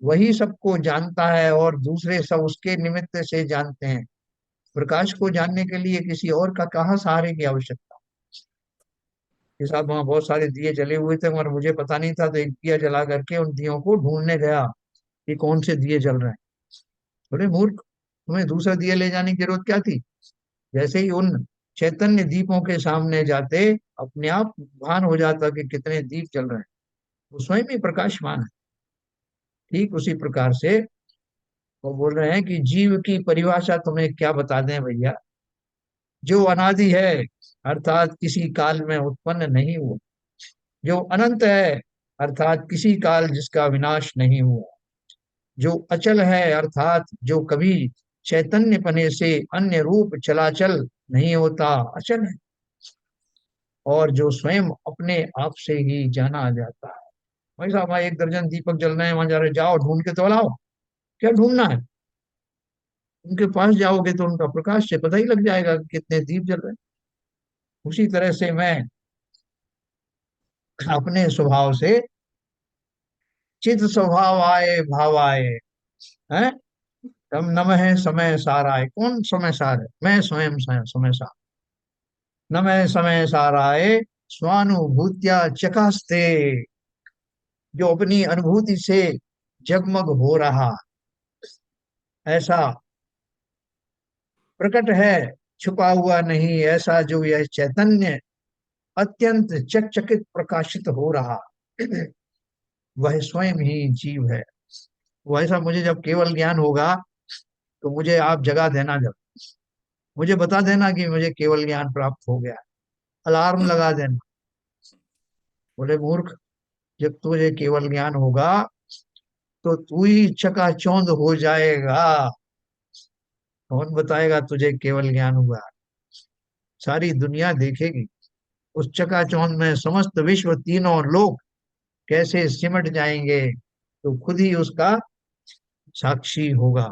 वही सबको जानता है और दूसरे सब उसके निमित्त से जानते हैं। प्रकाश को जानने के लिए किसी और का कहाँ सहारे की आवश्यकता? कि साहब वहां बहुत सारे दिए जले हुए थे मगर मुझे पता नहीं था, तो एक दिया जला करके उन दियों को ढूंढने गया कि कौन से दिए जल रहे हैं। बड़े मूर्ख, तुम्हें दूसरा दिया ले जाने की जरूरत क्या थी? जैसे ही उन चैतन्य दीपों के सामने जाते, अपने आप भान हो जाता कि कितने दीप जल रहे हैं, वो स्वयं ही प्रकाशमान है। ठीक उसी प्रकार से वो बोल रहे हैं कि जीव की परिभाषा तुम्हें क्या बता दें भैया। जो अनादि है, अर्थात किसी काल में उत्पन्न नहीं हुआ, जो अनंत है, अर्थात किसी काल जिसका विनाश नहीं हुआ, जो अचल है, अर्थात जो कभी चैतन्य पने से अन्य रूप चलाचल नहीं होता, अचल है, और जो स्वयं अपने आप से ही जाना जाता है। भाई साहब वहाँ 1 दर्जन दीपक जल रहे हैं, वहां जा रहे, जाओ ढूंढ के तो लाओ। क्या ढूंढना है? उनके पास जाओगे तो उनका प्रकाश से पता ही लग जाएगा कि कितने दीप जल रहे हैं। उसी तरह से मैं अपने स्वभाव से चित स्वभाव आए भाव आए हैं, तब नमः समय सार आए। कौन समय सार है? मैं स्वयं समय सार। नमः समय सार आए स्वानुभूत्या चकास्ते, जो अपनी अनुभूति से जगमग हो रहा, ऐसा प्रकट है, छुपा हुआ नहीं, ऐसा जो यह चैतन्य अत्यंत चकचकित प्रकाशित हो रहा, वह स्वयं ही जीव है। वैसा मुझे जब केवल ज्ञान होगा तो मुझे आप जगा देना, जब मुझे बता देना कि मुझे केवल ज्ञान प्राप्त हो गया, अलार्म लगा देना। बोले मूर्ख, जब तुझे केवल ज्ञान होगा तो तू ही चकाचौंध हो जाएगा। कौन बताएगा तुझे केवल ज्ञान हुआ? सारी दुनिया देखेगी, उस चकाचौंध में समस्त विश्व, तीनों लोग कैसे सिमट जाएंगे, तो खुद ही उसका साक्षी होगा।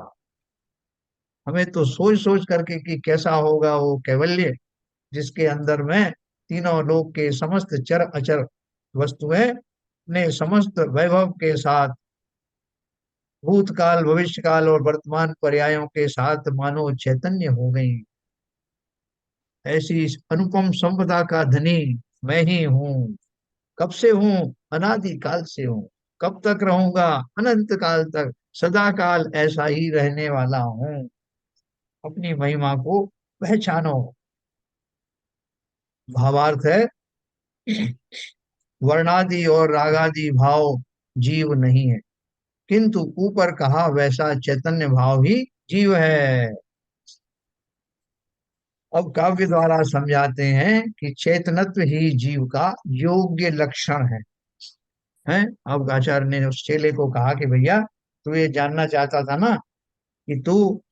हमें तो सोच सोच करके कि कैसा होगा वो कैवल्य, जिसके अंदर में तीनों लोक के समस्त चर अचर वस्तुएं अपने समस्त वैभव के साथ, भूतकाल भविष्यकाल और वर्तमान पर्यायों के साथ मानो चैतन्य हो गई। ऐसी इस अनुपम संपदा का धनी मैं ही हूँ। कब से हूँ? अनादि काल से हूँ। कब तक रहूंगा? अनंत काल तक, सदा काल ऐसा ही रहने वाला हूँ। अपनी महिमा को पहचानो। भावार्थ है, वर्णादि और रागादि भाव जीव नहीं है, किंतु ऊपर कहा वैसा चैतन्य भाव ही जीव है। अब काव्य द्वारा समझाते हैं कि चैतनत्व ही जीव का योग्य लक्षण है। अब आचार्य ने उस चेले को कहा कि भैया, तू ये जानना चाहता था ना कि तू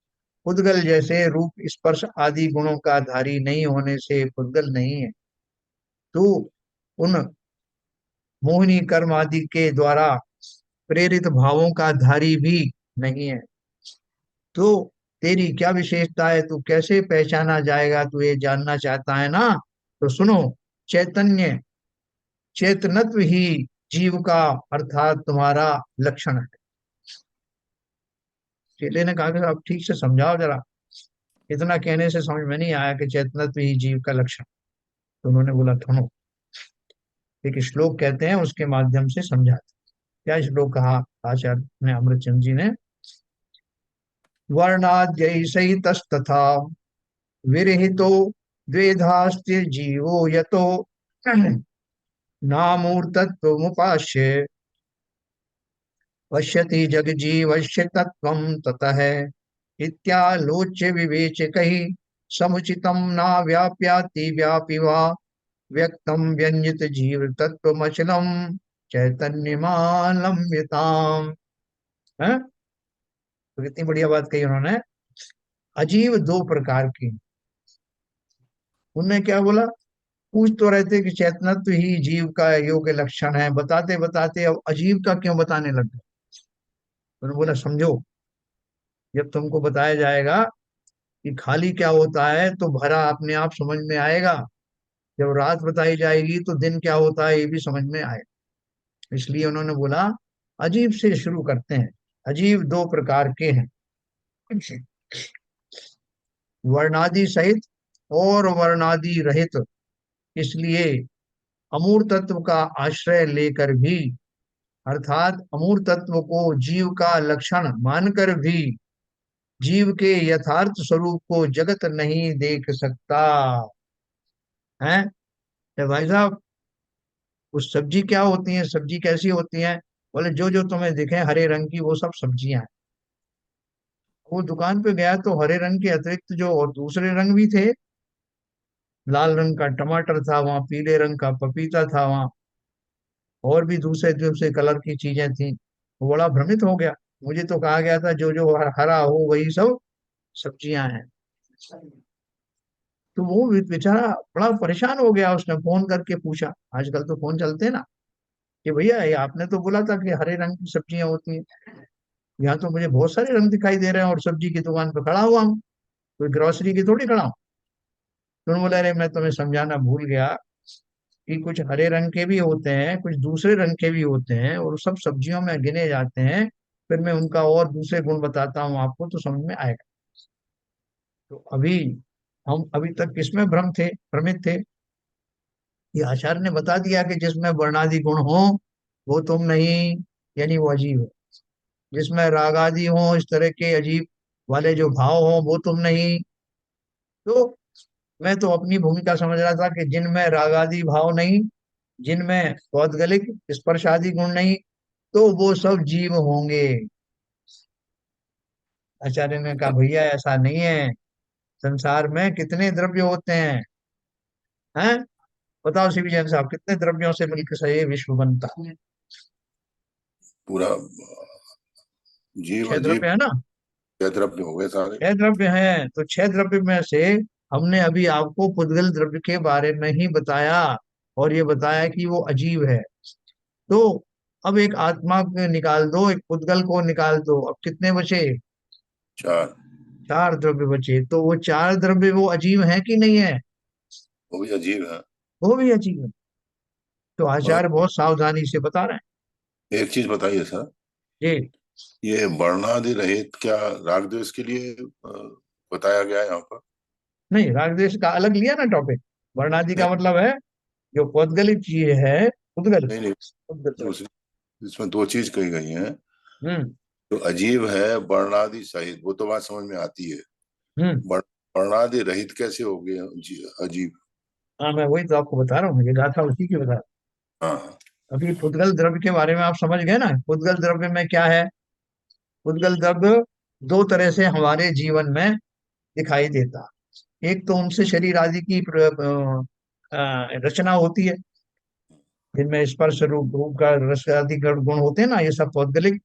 पुद्गल जैसे रूप स्पर्श आदि गुणों का धारी नहीं होने से पुद्गल नहीं है। तू उन मोहिनी कर्म आदि के द्वारा प्रेरित भावों का धारी भी नहीं है। तो तेरी क्या विशेषता है, तू कैसे पहचाना जाएगा, तू ये जानना चाहता है ना? तो सुनो, चैतन्य, चेतनत्व ही जीव का अर्थात तुम्हारा लक्षण है। चेले ने कहा कि आप ठीक से समझाओ जरा, इतना कहने से समझ में नहीं आया कि चेतनत्व ही जीव का लक्षण। तो उन्होंने बोला सुनो, एक श्लोक कहते हैं, उसके माध्यम से समझाते। क्या श्लोक कहा आचार्य ने, अमृतचंद जी ने? वर्णाद्य सहितस्तथा विरहितो द्वेधास्ति जीवो यतो नामूर्तत्वमुपाश्य पश्यति जगजीवस्य तत्त्वं ततः इत्यालोच्य विवेचकैः समुचितं न व्याप्याति व्यापि वा व्यक्तं व्यंजित जीव तत्त्वमचलं चैतन्यमालम्ब्यताम्। है, तो कितनी बढ़िया बात कही उन्होंने। अजीव दो प्रकार की। उनने क्या बोला? पूछ तो रहे थे कि चेतनत्व ही जीव का योग्य लक्षण है, बताते बताते अब अजीव का क्यों बताने लग गए? उन्होंने बोला समझो, जब तुमको बताया जाएगा कि खाली क्या होता है तो भरा अपने आप समझ में आएगा। जब रात बताई जाएगी तो दिन क्या होता है ये भी समझ में आएगा। इसलिए उन्होंने बोला अजीब से शुरू करते हैं। अजीब दो प्रकार के हैं, वर्णादि सहित और वर्णादि रहित। इसलिए अमूर्त तत्व का आश्रय लेकर भी, अर्थात अमूर्त तत्व को जीव का लक्षण मानकर भी, जीव के यथार्थ स्वरूप को जगत नहीं देख सकता है। तो भाई साहब, उस सब्जी क्या होती है, सब्जी कैसी होती है? बोले जो जो तुम्हें दिखे हरे रंग की वो सब सब्जियां हैं। वो दुकान पे गया तो हरे रंग के अतिरिक्त जो और दूसरे रंग भी थे, लाल रंग का टमाटर था वहाँ, पीले रंग का पपीता था वहाँ, और भी दूसरे दूसरे कलर की चीजें थी। वो बड़ा भ्रमित हो गया। मुझे तो कहा गया था जो जो हरा हो वही सब सब्जियां हैं। तो वो बेचारा बड़ा परेशान हो गया। उसने फोन करके पूछा, आजकल तो फोन चलते हैं ना, कि भैया ये आपने तो बोला था कि हरे रंग की सब्जियां होती हैं, यहाँ तो मुझे बहुत सारे रंग दिखाई दे रहे हैं और सब्जी की दुकान पे खड़ा हुआ हूँ, कोई ग्रोसरी की थोड़ी खड़ा हूँ। तो उन्होंने बोला अरे मैं तुम्हें समझाना भूल गया कि कुछ हरे रंग के भी होते हैं, कुछ दूसरे रंग के भी होते हैं, और सब सब्जियों में गिने जाते हैं। फिर मैं उनका और दूसरे गुण बताता हूँ आपको तो समझ में आएगा। तो अभी हम अभी तक किसमें भ्रमित थे? ये आचार्य ने बता दिया कि जिसमें वर्णादि गुण हो वो तुम नहीं, यानी वो अजीब है। जिसमें रागादि हो, इस तरह के अजीब वाले जो भाव हो वो तुम नहीं। तो मैं तो अपनी भूमिका समझ रहा था कि जिनमें रागादि भाव नहीं, जिनमें पौद्गलिक स्पर्शादि गुण नहीं, तो वो सब जीव होंगे। आचार्य ने कहा भैया ऐसा नहीं है। संसार में कितने द्रव्य होते हैं? बताओ शिव जैन साहब, कितने द्रव्यों से मिलकर से ये विश्व बनता है? पूरा जीव छह अजीब द्रव्य है ना? छह द्रव्य हो गए सारे। छह द्रव्य हैं, तो छह द्रव्य में से हमने अभी आपको पुद्गल द्रव्य के बारे में ही बताया, और ये बताया कि वो अजीब है। तो अब एक आत्मा को निकाल दो, एक पुद्गल को निकाल दो, अब कितने बचे? चार। चार द्रव्य बचे। तो वो चार द्रव्य वो अजीब है कि नहीं है? वो भी अजीब है। वो भी अजीब है। तो मगर आचार्य बहुत सावधानी से बता रहे एक चीज बताइए सर, हैं जी। ये वर्णादि रहित क्या राग द्वेष के लिए बताया गया है यहाँ पर? नहीं, राग द्वेष का अलग लिया ना टॉपिक। वर्णादि नहीं का मतलब है जो पौद्गलिक चीज है, उद्गल, नहीं नहीं, उद्गल द्रव्य। दूसरी, इसमें दो चीज कही गई हैं। हम्म। जो अजीब है वर्णादि सहित वो तो बात समझ में आती है। हम्म। वर्ण- वर्णादि रहित कैसे हो गए अजीब? हाँ, मैं वही तो आपको बता रहा हूँ, ये गाथा उसी की बता रहा हाँ। हूँ। अभी पुद्गल द्रव्य के बारे में आप समझ गए ना? पुद्गल द्रव्य में क्या है? पुद्गल द्रव्य दो तरह से हमारे जीवन में दिखाई देता। एक तो उनसे शरीर आदि की रचना होती है, जिनमें स्पर्श रूप रूप का रस आदि गुण होते हैं ना, ये सब पौद्गलिक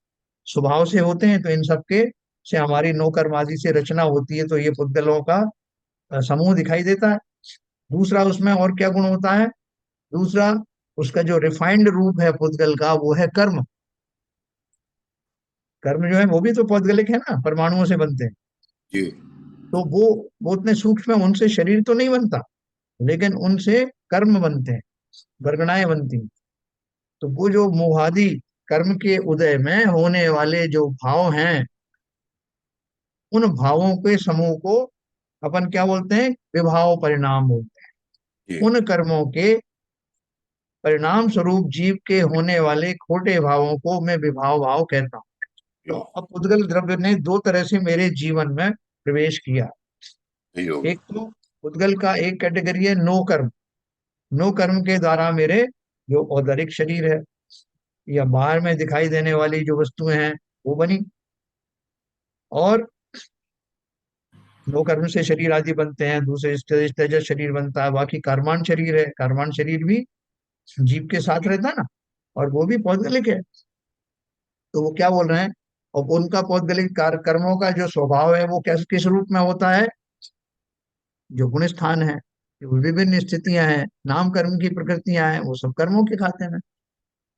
स्वभाव से होते हैं। तो इन सब के से हमारी नौकर्म आदि से रचना होती है, तो ये पुद्गलों का समूह दिखाई देता है। दूसरा उसमें और क्या गुण होता है? दूसरा, उसका जो रिफाइंड रूप है पुद्गल का, वो है कर्म। कर्म जो है वो भी तो पौद्गलिक है ना, परमाणुओं से बनते हैं। जी। तो वो उतने सूक्ष्म है, उनसे शरीर तो नहीं बनता, लेकिन उनसे कर्म बनते हैं, वर्गणाएं बनती हैं। तो वो जो मोहादि कर्म के उदय में होने वाले जो भाव हैं, उन भावों के समूह को अपन क्या बोलते हैं? विभाव परिणाम बोलते जी। हैं। उन कर्मों के परिणाम स्वरूप जीव के होने वाले खोटे भावों को मैं विभाव भाव कहता हूँ। तो जी। अब उद्गल द्रव्य ने दो तरह से मेरे जीवन में प्रवेश किया। सही एक होगा। तो उद्गल का एक कैटेगरी है नो कर्म। नो कर्म के द्वारा मेरे जो औदरिक शरीर है या बाहर में दिखाई देने वाली जो वस्तुएं हैं वो बनी। और नो कर्म से शरीर आदि बनते हैं, दूसरे तेजस शरीर बनता है, बाकी कर्माण शरीर है। कर्माण शरीर भी जीव के साथ रहता है ना, और वो भी पौद्गलिक है। तो वो क्या बोल रहे हैं? और उनका पौद्गलिक कर्मों का जो स्वभाव है वो कैसे किस रूप में होता है? जो गुण स्थान है, जो विभिन्न स्थितियां हैं, नाम कर्म की प्रकृतियां हैं, वो सब कर्मों के खाते में।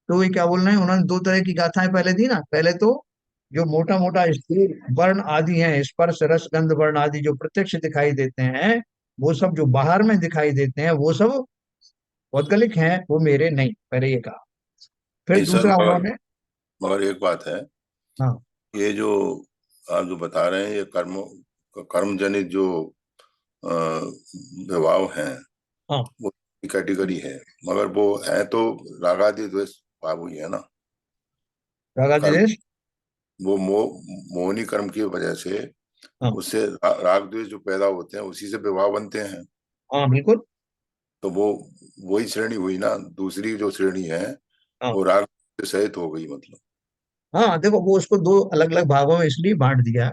तो ये क्या बोल रहे हैं? उन्होंने दो तरह की गाथाएं पहले दी ना। पहले तो जो मोटा मोटा स्थूल वर्ण आदि हैं, स्पर्श रस गंध वर्ण आदि जो प्रत्यक्ष दिखाई देते हैं, वो सब जो बाहर में दिखाई देते हैं वो सब पौद्गलिक हैं, वो मेरे नहीं, पहले ये कहा। फिर नहीं सर, दूसरा मगर उन्होंने। मगर एक बात है। हाँ। ये जो आप जो बता रहे हैं, ये कर्म जनित जो विभाव हैं, हाँ। वो कैटेगरी है। मगर वो है तो रागादि द्वेष भाव ही है ना। कर्म, रागादिदेश। वो मोहनी कर्म की वजह से हाँ। उससे राग द्वेष जो पैदा होते हैं, उसी से विभाव बनते हैं। हाँ बिल्कुल। तो वो वही श्रेणी हुई ना। दूसरी जो श्रेणी है हाँ। वो राग से सहित हो गई, मतलब। हाँ देखो, वो उसको दो अलग अलग भागों में इसलिए बांट दिया,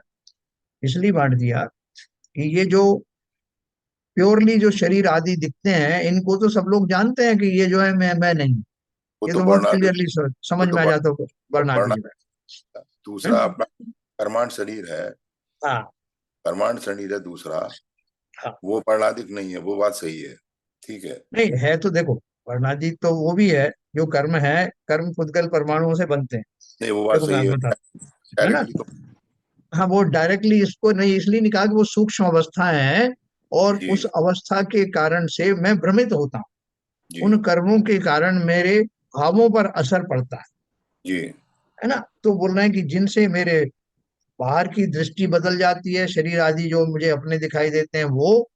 इसलिए बांट दिया कि ये जो प्योरली जो शरीर आदि दिखते हैं, इनको तो सब लोग जानते हैं कि ये जो है मैं नहीं। वो ये तो तो बहुत वर्णादि क्लियरली वो समझ तो में आ जाता है वर्ण वर्ण आदि में। है? दूसरा अपना कर्मांड शरीर है। हाँ। कर्मांड शरीर है दूसरा। हाँ। वो वर्णादिक नहीं है, वो बात सही है। ठीक है। नहीं है तो देखो, वर्णादि तो वो भी है, जो कर्म है, कर्म पुद्गल परमाणुओं से बनते हैं। नहीं, वो बात देखो मैं सही है। आपको बता, है ना? डायरेक्टली तो। हाँ, वो डायरेक्टली इसको नहीं इसलिए नहीं कहा कि वो सूक्ष्म अवस्थाएं हैं, और जी। उस अवस्था के कारण से मैं भ्रमित होता हूँ। जी। उन कर्मों के कारण मेरे भावों पर असर पड़ता जी। है ना? तो बोल रहे हैं कि जिनसे मेरे बाहर की दृष्टि बदल जाती है, शरीर आदि जो मुझे अपने दिखाई देते हैं वो,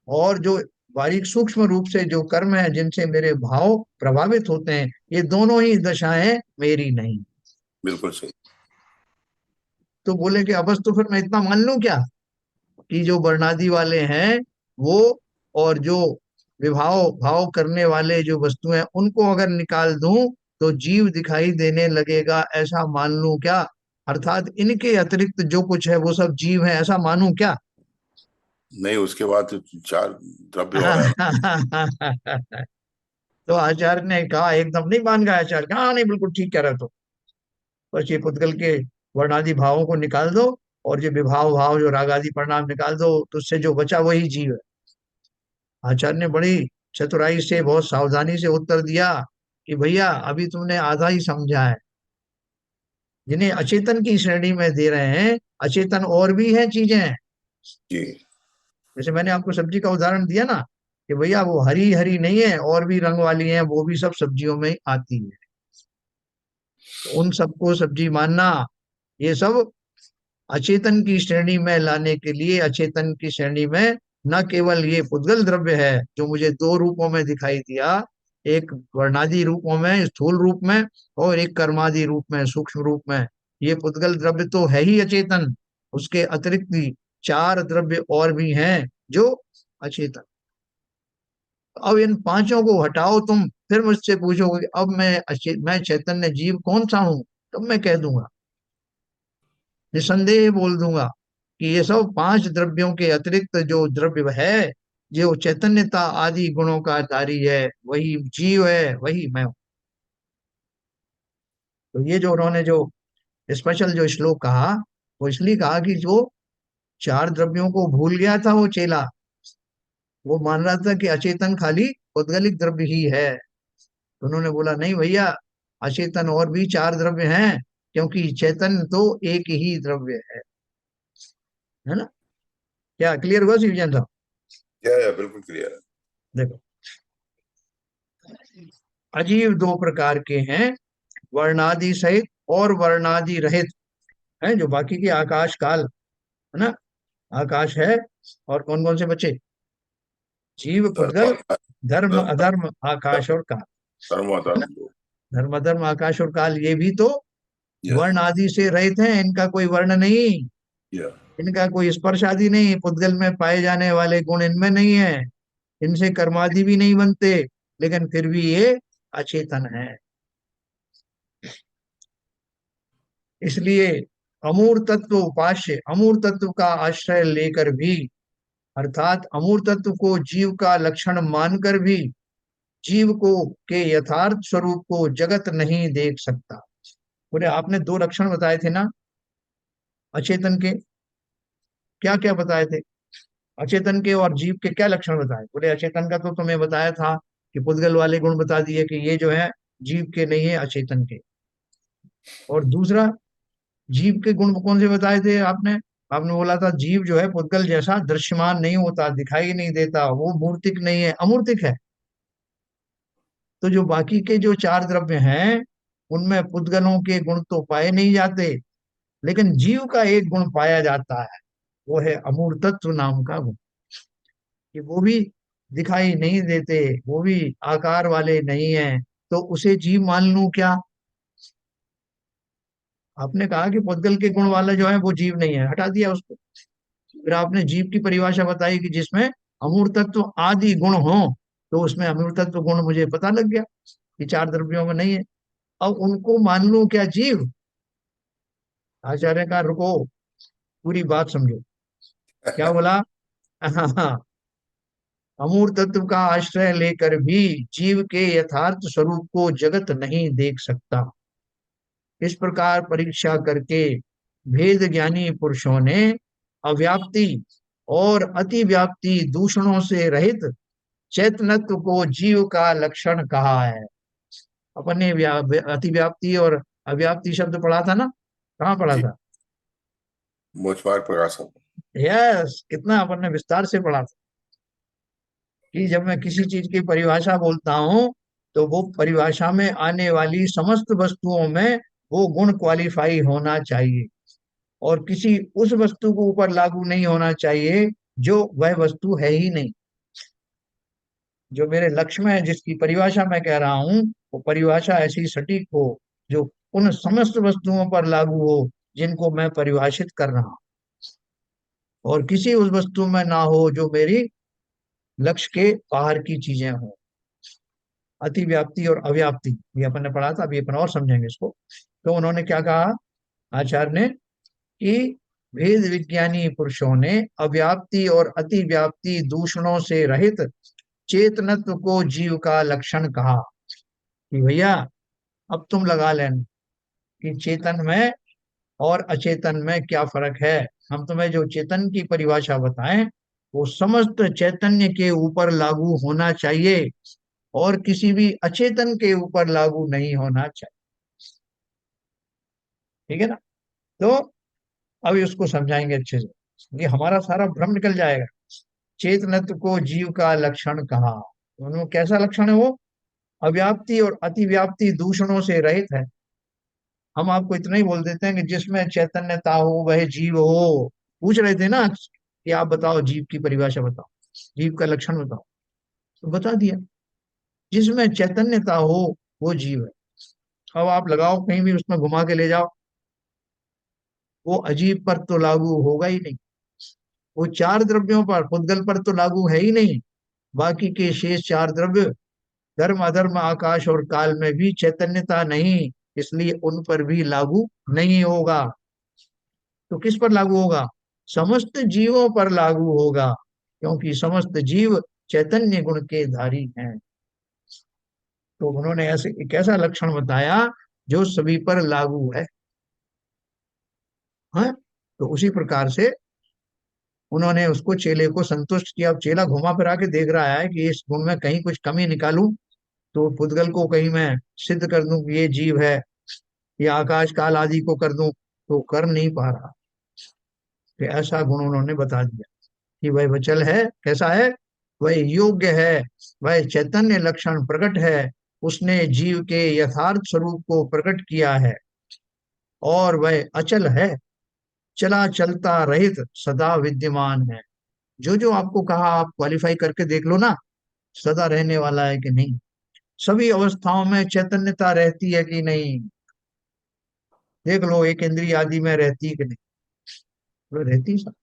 और जो बारीक सूक्ष्म रूप से जो कर्म है जिनसे मेरे भाव प्रभावित होते हैं, ये दोनों ही दशाएं मेरी नहीं। बिल्कुल सही। तो बोले कि अब बस तो फिर मैं इतना मान लूं क्या, कि जो वर्णादि वाले हैं वो, और जो विभाव भाव करने वाले जो वस्तु हैं उनको अगर निकाल दूं तो जीव दिखाई देने लगेगा, ऐसा मान लूं क्या? अर्थात इनके अतिरिक्त जो कुछ है वो सब जीव है, ऐसा मानूं क्या? नहीं, उसके बाद तो चार द्रव्य और है ना। तो आचार्य ने कहा, एकदम नहीं मान गया आचार्य, कहा "हाँ, नहीं बिल्कुल ठीक कह रहे हो। तो बस ये पुद्गल के वर्णादि भावों को निकाल दो, और जो विभाव भाव जो रागादि परिणाम निकाल दो, तो उससे जो बचा वही जीव है। आचार्य ने बड़ी चतुराई से, बहुत सावधानी से उत्तर दिया कि भैया अभी तुमने आधा ही समझा है। जिन्हें अचेतन की श्रेणी में दे रहे हैं, अचेतन और भी है चीजें। जी। जैसे मैंने आपको सब्जी का उदाहरण दिया ना, कि भैया वो हरी हरी नहीं है, और भी रंग वाली है, वो भी सब सब्जियों में आती है। तो उन सबको सब्जी मानना, ये सब अचेतन की श्रेणी में लाने के लिए, अचेतन की श्रेणी में न केवल ये पुद्गल द्रव्य है जो मुझे दो रूपों में दिखाई दिया, एक वर्णादि रूपों में स्थूल रूप में, और एक कर्मादि रूप में सूक्ष्म रूप में। ये पुद्गल द्रव्य तो है ही अचेतन, उसके अतिरिक्त भी चार द्रव्य और भी हैं जो अचेतन। अब इन पांचों को हटाओ तुम, फिर मुझसे पूछोगे अब मैं चैतन्य जीव कौन सा हूं, तब मैं कह दूंगा, निसंदेह बोल दूंगा कि ये सब पांच द्रव्यों के अतिरिक्त जो द्रव्य है, जो चैतन्यता आदि गुणों का धारी है, वही जीव है, वही मैं हूं। तो ये जो उन्होंने जो स्पेशल जो श्लोक कहा, वो इसलिए कहा कि जो चार द्रव्यों को भूल गया था वो चेला, वो मान रहा था कि अचेतन खाली उद्गलिक द्रव्य ही है। तो उन्होंने बोला नहीं भैया, अचेतन और भी चार द्रव्य हैं, क्योंकि चैतन्य तो एक ही द्रव्य है ना। क्या क्लियर हुआ शिवजन साहब? या बिल्कुल क्लियर है। देखो, अजीव दो प्रकार के हैं, वर्णादि सहित और वर्णादि रहित, है जो बाकी के आकाश काल, है ना। आकाश है, और कौन कौन से बच्चे? जीव, पुद्गल, धर्म धर्म धर्म अधर्म, आकाश और काल, धर्म है ना। धर्म दो। धर्म अधर्म, आकाश और काल, ये भी तो या वर्ण आदि से रहित हैं, इनका कोई वर्ण नहीं, या इनका कोई स्पर्श आदि नहीं, पुद्गल में पाए जाने वाले गुण इनमें नहीं है, इनसे कर्मादि भी नहीं बनते, लेकिन फिर भी ये अचेतन है। इसलिए अमूर्त तत्व उपास्य, अमूर्त तत्व का आश्रय लेकर भी, अर्थात अमूर्त तत्व को जीव का लक्षण मानकर भी, जीव को के यथार्थ स्वरूप को जगत नहीं देख सकता। बोले आपने दो लक्षण बताए थे ना अचेतन के, क्या क्या बताए थे? अचेतन के और जीव के क्या लक्षण बताए? बोले अचेतन का तो तुम्हें बताया था कि पुद्गल वाले गुण बता दिए कि ये जो है जीव के नहीं है, अचेतन के। और दूसरा, जीव के गुण कौन से बताए थे आपने? आपने बोला था जीव जो है पुद्गल जैसा दृश्यमान नहीं होता, दिखाई नहीं देता, वो मूर्तिक नहीं है, अमूर्तिक है। तो जो बाकी के जो चार द्रव्य हैं, उनमें पुद्गलों के गुण तो पाए नहीं जाते, लेकिन जीव का एक गुण पाया जाता है, वो है अमूर्तत्व नाम का गुण, कि वो भी दिखाई नहीं देते, वो भी आकार वाले नहीं है, तो उसे जीव मान लूं क्या? आपने कहा कि पुद्गल के गुण वाला जो है वो जीव नहीं है, हटा दिया उसको। फिर आपने जीव की परिभाषा बताई कि जिसमें अमूर्तत्व आदि गुण हो, तो उसमें अमूर्तत्व गुण मुझे पता लग गया कि चार द्रव्यों में नहीं है। अब उनको मान लूं क्या जीव? आचार्य का रुको, पूरी बात समझो। क्या बोला? हाँ, अमूर्त तत्व का आश्रय लेकर भी जीव के यथार्थ स्वरूप को जगत नहीं देख सकता। इस प्रकार परीक्षा करके भेद ज्ञानी पुरुषों ने अव्याप्ति और अतिव्याप्ति दूषणों से रहित चैतन्यत्व को जीव का लक्षण कहा है। अपन ने अतिव्याप्ति और अव्याप्ति शब्द पढ़ा था ना, कहाँ पढ़ा जी, था? मोचमार्ग प्रकाशन। यस, कितना अपन ने विस्तार से पढ़ा था कि जब मैं किसी चीज की परिभाषा बोलता हूँ, तो वो परिभाषा में आने वाली समस्त वस्तुओं में वो गुण क्वालिफाई होना चाहिए, और किसी उस वस्तु को ऊपर लागू नहीं होना चाहिए जो वह वस्तु है ही नहीं। जो मेरे लक्ष्य में है, जिसकी परिभाषा मैं कह रहा हूँ, वो परिभाषा ऐसी सटीक हो जो उन समस्त वस्तुओं पर लागू हो जिनको मैं परिभाषित कर रहा हूँ, और किसी उस वस्तु में ना हो जो मेरी लक्ष्य के बाहर की चीजें हों। अतिव्याप्ति और अव्याप्ति, ये अपन ने पढ़ा था, अभी अपन और समझेंगे इसको। तो उन्होंने क्या कहा आचार्य ने, कि भेद विज्ञानी पुरुषों ने अव्याप्ति और अतिव्याप्ति दूषणों से रहित चेतनत्व को जीव का लक्षण कहा। कि भैया अब तुम लगा लेना कि चेतन में और अचेतन में क्या फर्क है। हम तुम्हें जो चेतन की परिभाषा बताएं, वो समस्त चैतन्य के ऊपर लागू होना चाहिए, और किसी भी अचेतन के ऊपर लागू नहीं होना चाहिए। ठीक है ना? तो अब इसको समझाएंगे अच्छे से, ये हमारा सारा भ्रम निकल जाएगा। चेतनत्व को जीव का लक्षण कहा, उन्होंने कैसा लक्षण है वो? अव्याप्ति और अतिव्याप्ति दूषणों से रहित है। हम आपको इतना ही बोल देते हैं कि जिसमें चैतन्यता हो वह जीव हो। पूछ रहे थे ना कि आप बताओ जीव की परिभाषा बताओ, जीव का लक्षण बताओ, तो बता दिया, जिसमें चैतन्यता हो वो जीव है। अब आप लगाओ कहीं भी, उसमें घुमा के ले जाओ, वो अजीब पर तो लागू होगा ही नहीं। वो चार द्रव्यों पर, पुद्गल पर तो लागू है ही नहीं। बाकी के शेष चार द्रव्य, धर्म अधर्म आकाश और काल में भी चैतन्यता नहीं, इसलिए उन पर भी लागू नहीं होगा। तो किस पर लागू होगा? समस्त जीवों पर लागू होगा, क्योंकि समस्त जीव चैतन्य गुण के धारी हैं। तो उन्होंने ऐसे एक ऐसा लक्षण बताया जो सभी पर लागू है। हाँ, तो उसी प्रकार से उन्होंने उसको, चेले को संतुष्ट किया। अब चेला घुमा फिरा के देख रहा है कि इस गुण में कहीं कुछ कमी निकालूं, तो पुद्गल को कहीं मैं सिद्ध कर दूं कि ये जीव है, या आकाश काल आदि को कर दूं, तो कर नहीं पा रहा। कि ऐसा गुण उन्होंने बता दिया कि वह वचल है, कैसा है, वह योग्य है, वह चैतन्य लक्षण प्रकट है, उसने जीव के यथार्थ स्वरूप को प्रकट किया है, और वह अचल है, चला चलता रहित सदा विद्यमान है। जो जो आपको कहा आप क्वालिफाई करके देख लो ना, सदा रहने वाला है कि नहीं, सभी अवस्थाओं में चैतन्यता रहती है कि नहीं, देख लो एक इंद्रिय आदि में रहती है कि नहीं, वो रहती सब,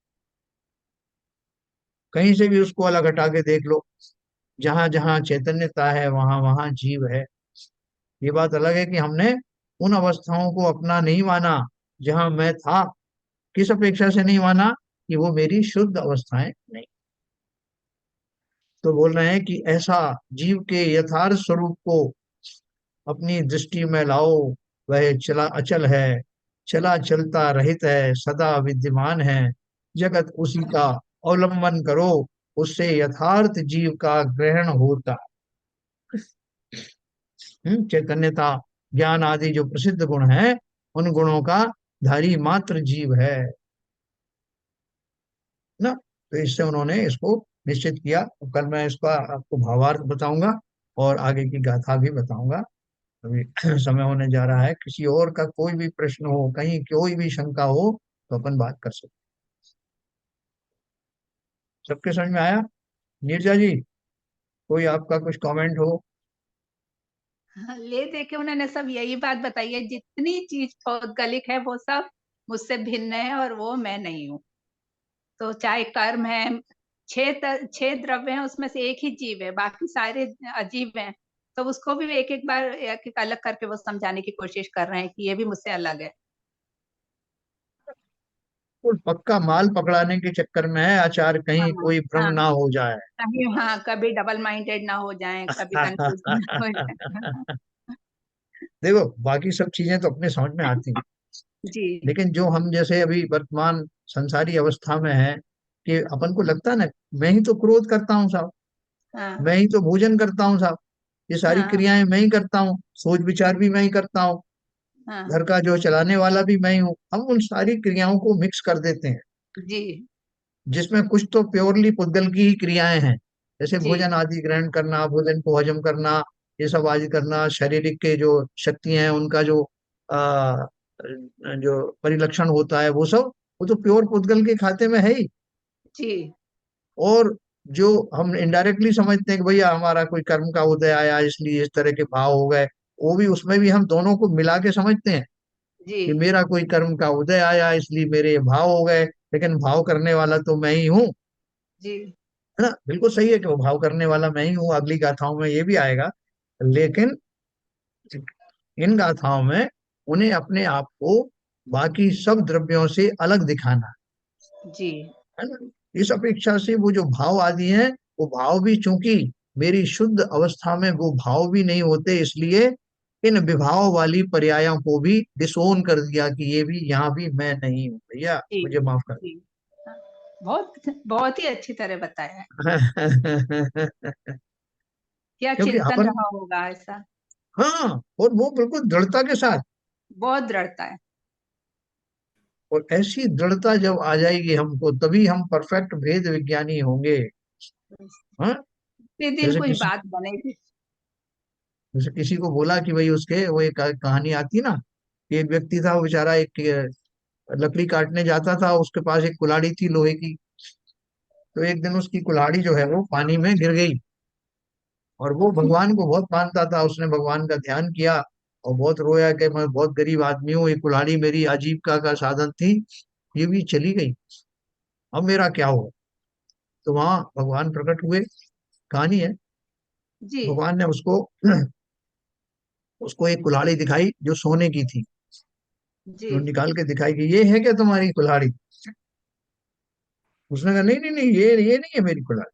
कहीं से भी उसको अलग हटा के देख लो, जहां जहां चैतन्यता है वहां वहां जीव है। ये बात अलग है कि हमने उन अवस्थाओं को अपना नहीं माना जहां मैं था। किस अपेक्षा से नहीं माना, कि वो मेरी शुद्ध अवस्थाएं नहीं। तो बोल रहे हैं कि ऐसा जीव के यथार्थ स्वरूप को अपनी दृष्टि में लाओ, वह चला अचल है, चला चलता रहित है, सदा विद्यमान है, जगत उसी का अवलंबन करो, उससे यथार्थ जीव का ग्रहण होता। चैतन्यता, ज्ञान आदि जो प्रसिद्ध गुण है, उन गुणों का धारी मात्र जीव है ना। तो इससे उन्होंने इसको निश्चित किया। तो कल मैं इसका आपको भावार्थ बताऊंगा और आगे की गाथा भी बताऊंगा। अभी समय होने जा रहा है, किसी और का कोई भी प्रश्न हो, कहीं कोई भी शंका हो, तो अपन बात कर सकते। सबके समझ में आया? नीरजा जी, कोई आपका कुछ कमेंट हो? हाँ, ले दे के उन्होंने सब यही बात बताई है, जितनी चीज पौद्गलिक है वो सब मुझसे भिन्न है और वो मैं नहीं हूँ। तो चाहे कर्म है, छह द्रव्य हैं, उसमें से एक ही जीव है, बाकी सारे अजीब हैं। तो उसको भी एक एक बार एक एक अलग करके वो समझाने की कोशिश कर रहे हैं कि ये भी मुझसे अलग है। और पक्का माल पकड़ाने के चक्कर में है आचार्य, कहीं हाँ। कोई भ्रम हाँ, ना हो जाए। कहीं हाँ कभी डबल माइंडेड ना हो जाए, कभी कंफ्यूज ना हो जाए। देखो बाकी सब चीजें तो अपने समझ में आती हैं, जी। लेकिन जो हम जैसे अभी वर्तमान संसारी अवस्था में है, कि अपन को लगता है ना, मैं ही तो क्रोध करता हूँ साहब, हाँ। मैं ही तो भोजन करता हूँ साहब, ये सारी हाँ। क्रियाएं मैं ही करता हूँ, सोच विचार भी मैं ही करता हूँ, हाँ। घर का जो चलाने वाला भी मैं ही हूँ। हम उन सारी क्रियाओं को मिक्स कर देते हैं, जी। जिसमें कुछ तो प्योरली पुद्गल की ही क्रियाएं हैं, जैसे जी। भोजन आदि ग्रहण करना, भोजन को हजम करना, ये सब आदि करना, शारीरिक के जो शक्तियां हैं उनका जो परिलक्षण होता है, वो सब वो तो प्योर पुद्गल के खाते में है ही। जी। और जो हम इनडायरेक्टली समझते हैं कि भैया हमारा कोई कर्म का उदय आया इसलिए इस तरह के भाव हो गए, वो भी, उसमें भी हम दोनों को मिला के समझते हैं जी। कि मेरा कोई कर्म का उदय आया इसलिए मेरे ये भाव हो गए, लेकिन भाव करने वाला तो मैं ही हूँ, जी। है ना। बिल्कुल सही है कि वो भाव करने वाला मैं ही हूँ, अगली गाथाओं में ये भी आएगा। लेकिन इन गाथाओं में उन्हें अपने आप को बाकी सब द्रव्यों से अलग दिखाना, जी। है ना। इस अपेक्षा से वो जो भाव आदि हैं, वो भाव भी चूंकि मेरी शुद्ध अवस्था में वो भाव भी नहीं होते, इसलिए इन विभाव वाली पर्यायों को भी डिसोन कर दिया कि ये भी, यहाँ भी मैं नहीं हूँ, भैया जी। मुझे माफ कर। जी। हाँ, बहुत बहुत ही अच्छी तरह बताया है। क्या क्योंकि चिंतन अपन, रहा होगा ऐसा। हाँ, और वो बिल्कुल दृढ़ता के साथ, बहुत दृढ़ता है। और ऐसी दृढ़ता जब आ जाएगी हमको, तभी हम परफेक्ट भेद विज्ञानी होंगे। हाँ, इतने दिन जैसे कोई किसी बात बनेगी। जैसे किसी को बोला कि भाई, उसके वो एक कहानी आती ना, कि एक व्यक्ति था, वो बेचारा एक लकड़ी काटने जाता था, उसके पास एक कुल्हाड़ी थी लोहे की। तो एक दिन उसकी कुल्हाड़ी जो है वो पानी में गिर गई, और वो भगवान को बहुत मानता था, उसने भगवान का ध्यान किया और बहुत रोया कि मैं बहुत गरीब आदमी हूँ, ये कुल्हाड़ी मेरी आजीविका का साधन थी, ये भी चली गई, अब मेरा क्या होगा। तो वहां भगवान प्रकट हुए, कहानी है। जी। भगवान ने उसको उसको एक कुल्हाड़ी दिखाई जो सोने की थी, जी। जो निकाल के दिखाई कि ये है क्या तुम्हारी कुल्हाड़ी। उसने कहा नहीं नहीं नहीं, ये नहीं है मेरी कुल्हाड़ी।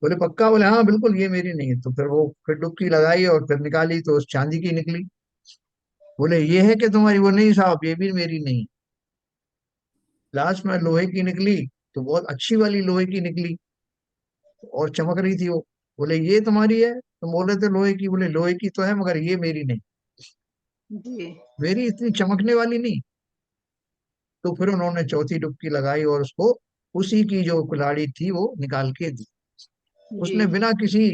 बोले पक्का? बोले हाँ बिल्कुल ये मेरी नहीं है। तो फिर वो फिर डुबकी लगाई और फिर निकाली तो उस चांदी की निकली। बोले ये है क्या तुम्हारी? वो नहीं साहब, ये भी मेरी नहीं। लास्ट में लोहे की निकली, तो बहुत अच्छी वाली लोहे की निकली, और चमक रही थी वो। बोले ये तुम्हारी है, तुम बोल रहे थे लोहे की, बोले लोहे की तो है मगर ये मेरी नहीं, जी मेरी इतनी चमकने वाली नहीं। तो फिर उन्होंने चौथी डुबकी लगाई और उसको उसी की जो कुल्हाड़ी थी वो निकाल के दी। जी उसने बिना किसी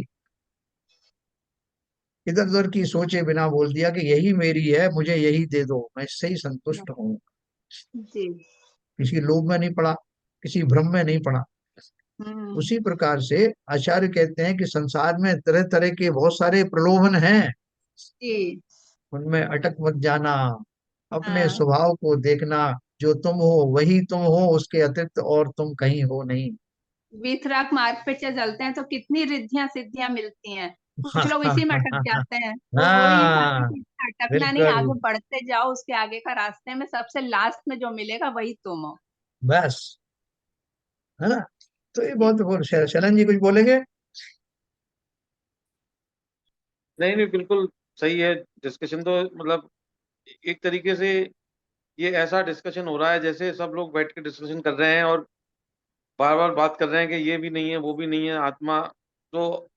इधर उधर की सोचे बिना बोल दिया कि यही मेरी है, मुझे यही दे दो, मैं इससे ही संतुष्ट हूँ। जी। किसी लोभ में नहीं पड़ा, किसी भ्रम में नहीं पड़ा। हम्म। उसी प्रकार से आचार्य कहते हैं कि संसार में तरह तरह के बहुत सारे प्रलोभन हैं, जी। उनमें अटक मत जाना, अपने हाँ, स्वभाव को देखना, जो तुम हो वही तुम हो, उसके अतिरिक्त और तुम कहीं हो नहीं। वीतराग मार्ग पे चलते हैं तो कितनी रिद्धियां सिद्धियां मिलती हैं। कुछ लोग इसी में अटक जाते हैं, तो वो ये चाहते हैं हाँ, कि इसमें अटकना नहीं, बिल्कुल, आगे बढ़ते जाओ, उसके आगे का रास्ते में सबसे लास्ट में जो मिलेगा वही तुम हो। बस, है ना। तो ये जी। बहुत शरण जी कुछ बोलेंगे? नहीं नहीं, बिल्कुल सही है। डिस्कशन तो मतलब एक तरीके से ये ऐसा डिस्कशन हो रहा है जैसे सब लोग बैठ के डिस्कशन कर रहे हैं और बार बार बात कर रहे हैं कि ये भी नहीं है वो भी नहीं है आत्मा। तो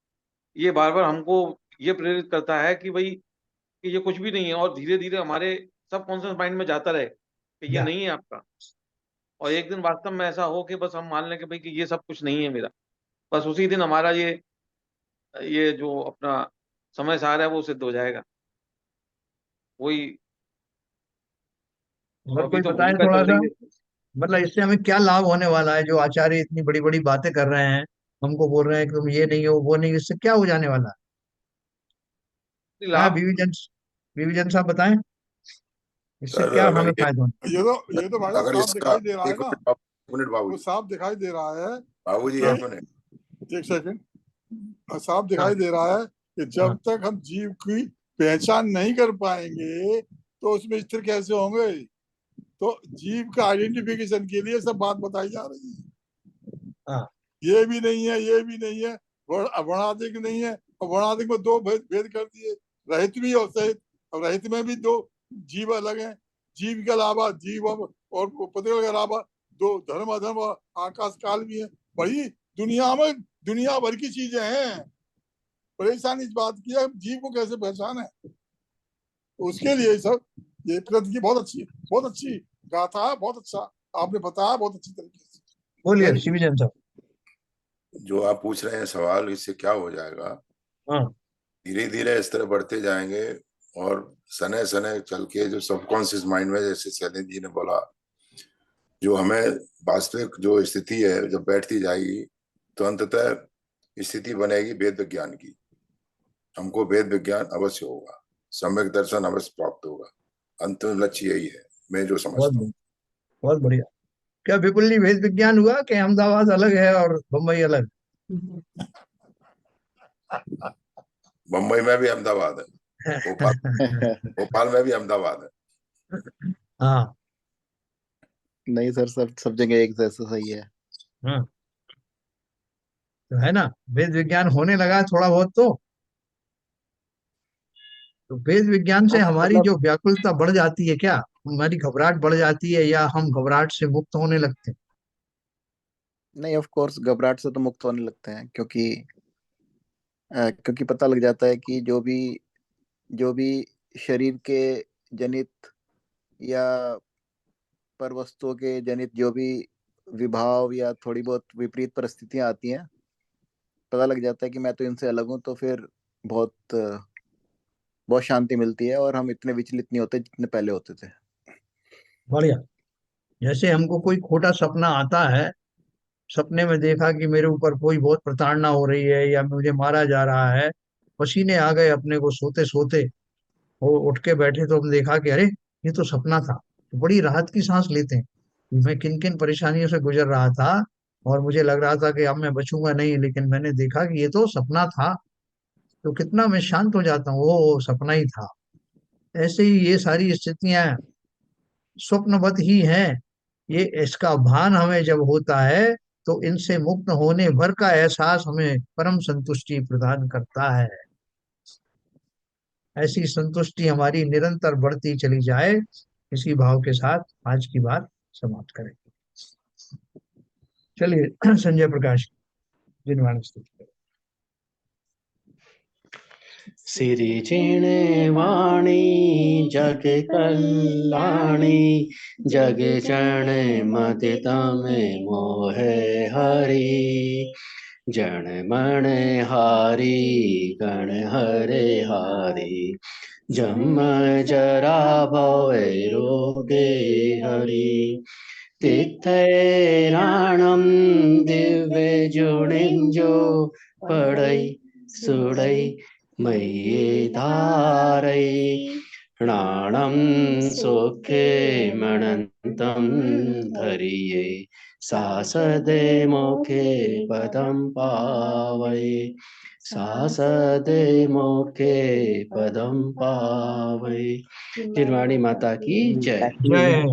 ये बार बार हमको ये प्रेरित करता है कि भाई कि ये कुछ भी नहीं है, और धीरे धीरे हमारे सब कॉन्शियस माइंड में जाता रहे कि ये या नहीं है आपका। और एक दिन वास्तव में ऐसा हो कि बस हम मान लें कि भाई कि ये सब कुछ नहीं है मेरा, बस उसी दिन हमारा ये जो अपना समय सार है वो सिद्ध हो जाएगा। वही। तो और अभी कोई तो बताए भूमिका थोड़ा चल सा, रही है। मतलब इससे हमें क्या लाभ होने वाला है? जो आचार्य इतनी बड़ी बड़ी बातें कर रहे हैं, हमको बोल रहे हैं कि तुम ये नहीं हो वो नहीं, इससे क्या हो जाने वाला है? क्या लाभ। विविजन साहब बताएं, इससे सर क्या अगर हमें फायदा होना? ये तो भाई साहब अगर साफ इसका दिखाई दे रहा है एक ना। मिनट एक मिनट वो बाबूजी, साफ दिखाई दे रहा है बाबूजी हाँ, एक मिनट। कि एक सेकंड, साफ हाँ, दिखाई दे रहा है कि हाँ, जब तक हम जीव की पहचान नहीं कर पाएंगे तो उसमें स्थिर कैसे होंगे। तो जीव का आइडेंटिफिकेशन के लिए सब बात बताई जा रही है। हाँ, ये भी नहीं है, ये भी नहीं है, वर्णाधिक नहीं है। और वर्णाधिक में दो भेद कर दिए, रहित भी और सहित। और रहित में भी दो जीव अलग हैं। जीव के अलावा जीव और प्रतियों के अलावा दो धर्म अधर्म और आकाश काल भी है। बड़ी दुनिया में दुनिया भर की चीजें हैं। परेशान इस बात की है जीव को कैसे पहचान है। तो उसके लिए सब ये प्रकृति की बहुत अच्छी गाथा है। बहुत अच्छा आपने बताया, बहुत अच्छी तरीके से। बोलिए वेरी गुड। विविजन साहब। जो आप पूछ रहे हैं सवाल, इससे क्या हो जाएगा? हाँ, धीरे धीरे इस तरह बढ़ते जाएंगे और सने सने चल के जो सबकॉन्शियस माइंड में, जैसे सैनिक जी ने बोला, जो हमें वास्तविक जो स्थिति है जब बैठती जाएगी तो अंततः स्थिति बनेगी वेद विज्ञान की। हमको वेद विज्ञान अवश्य होगा, सम्यक दर्शन अवश्य प्राप्त होगा। अंतिम लक्ष्य यही है, मैं जो बहुत समझता हूँ। बढ़िया, बहुत बढ़िया। क्या बिल्कुल नहीं भेद विज्ञान हुआ कि अहमदाबाद अलग है और बम्बई अलग? मुंबई में भी अहमदाबाद है, भोपाल भोपाल में भी अहमदाबाद है। हाँ, नहीं सर, सब सब जगह एक जैसा सही है। हाँ, तो है ना, वेद विज्ञान होने लगा है थोड़ा बहुत तो वेद विज्ञान से हाँ हमारी मतलब जो व्याकुलता बढ़ जाती है क्या? हमारी घबराहट बढ़ जाती है या हम घबराहट से मुक्त होने लगते हैं? नहीं, ऑफ कोर्स घबराहट से तो मुक्त होने लगते हैं, क्योंकि पता लग जाता है कि जो भी शरीर के जनित या पर वस्तुओं के जनित जो भी विभाव या थोड़ी बहुत विपरीत परिस्थितियां आती हैं, पता लग जाता है कि मैं तो इनसे अलग हूँ। तो फिर बहुत बहुत शांति मिलती है और हम इतने विचलित नहीं होते जितने पहले होते थे। बढ़िया। जैसे हमको कोई खोटा सपना आता है, सपने में देखा कि मेरे ऊपर कोई बहुत प्रताड़ना हो रही है या मुझे मारा जा रहा है, पसीने आ गए अपने को सोते सोते, वो उठ के बैठे तो हम देखा कि अरे ये तो सपना था, तो बड़ी राहत की सांस लेते हैं कि मैं किन किन परेशानियों से गुजर रहा था और मुझे लग रहा था कि अब मैं बचूंगा नहीं, लेकिन मैंने देखा कि ये तो सपना था, तो कितना मैं शांत हो जाता हूँ, वो सपना ही था। ऐसे ही ये सारी स्थितियां स्वप्नवत ही हैं। ये इसका भान हमें जब होता है तो इनसे मुक्त होने भर का एहसास हमें परम संतुष्टि प्रदान करता है। ऐसी संतुष्टि हमारी निरंतर बढ़ती चली जाए, इसी भाव के साथ आज की बात समाप्त करें। चलिए संजय प्रकाश, जिनवाणी स्तुति करें। सिरिचिणे वाणी जग कल्याणी जग जन मति तमे मोहे हरि जन मन हारी गण हरे हारी जम जरा भवे रोगे हरि तिथे राणम दिव्य जुणिंजो पड़ई सुड़ई मय्ये धारई नाणम सुखे मनंतम धरिये सासदे मोखे पदम पावै सासदे मोखे पदम पावै। जिनवाणी माता की जय। जय।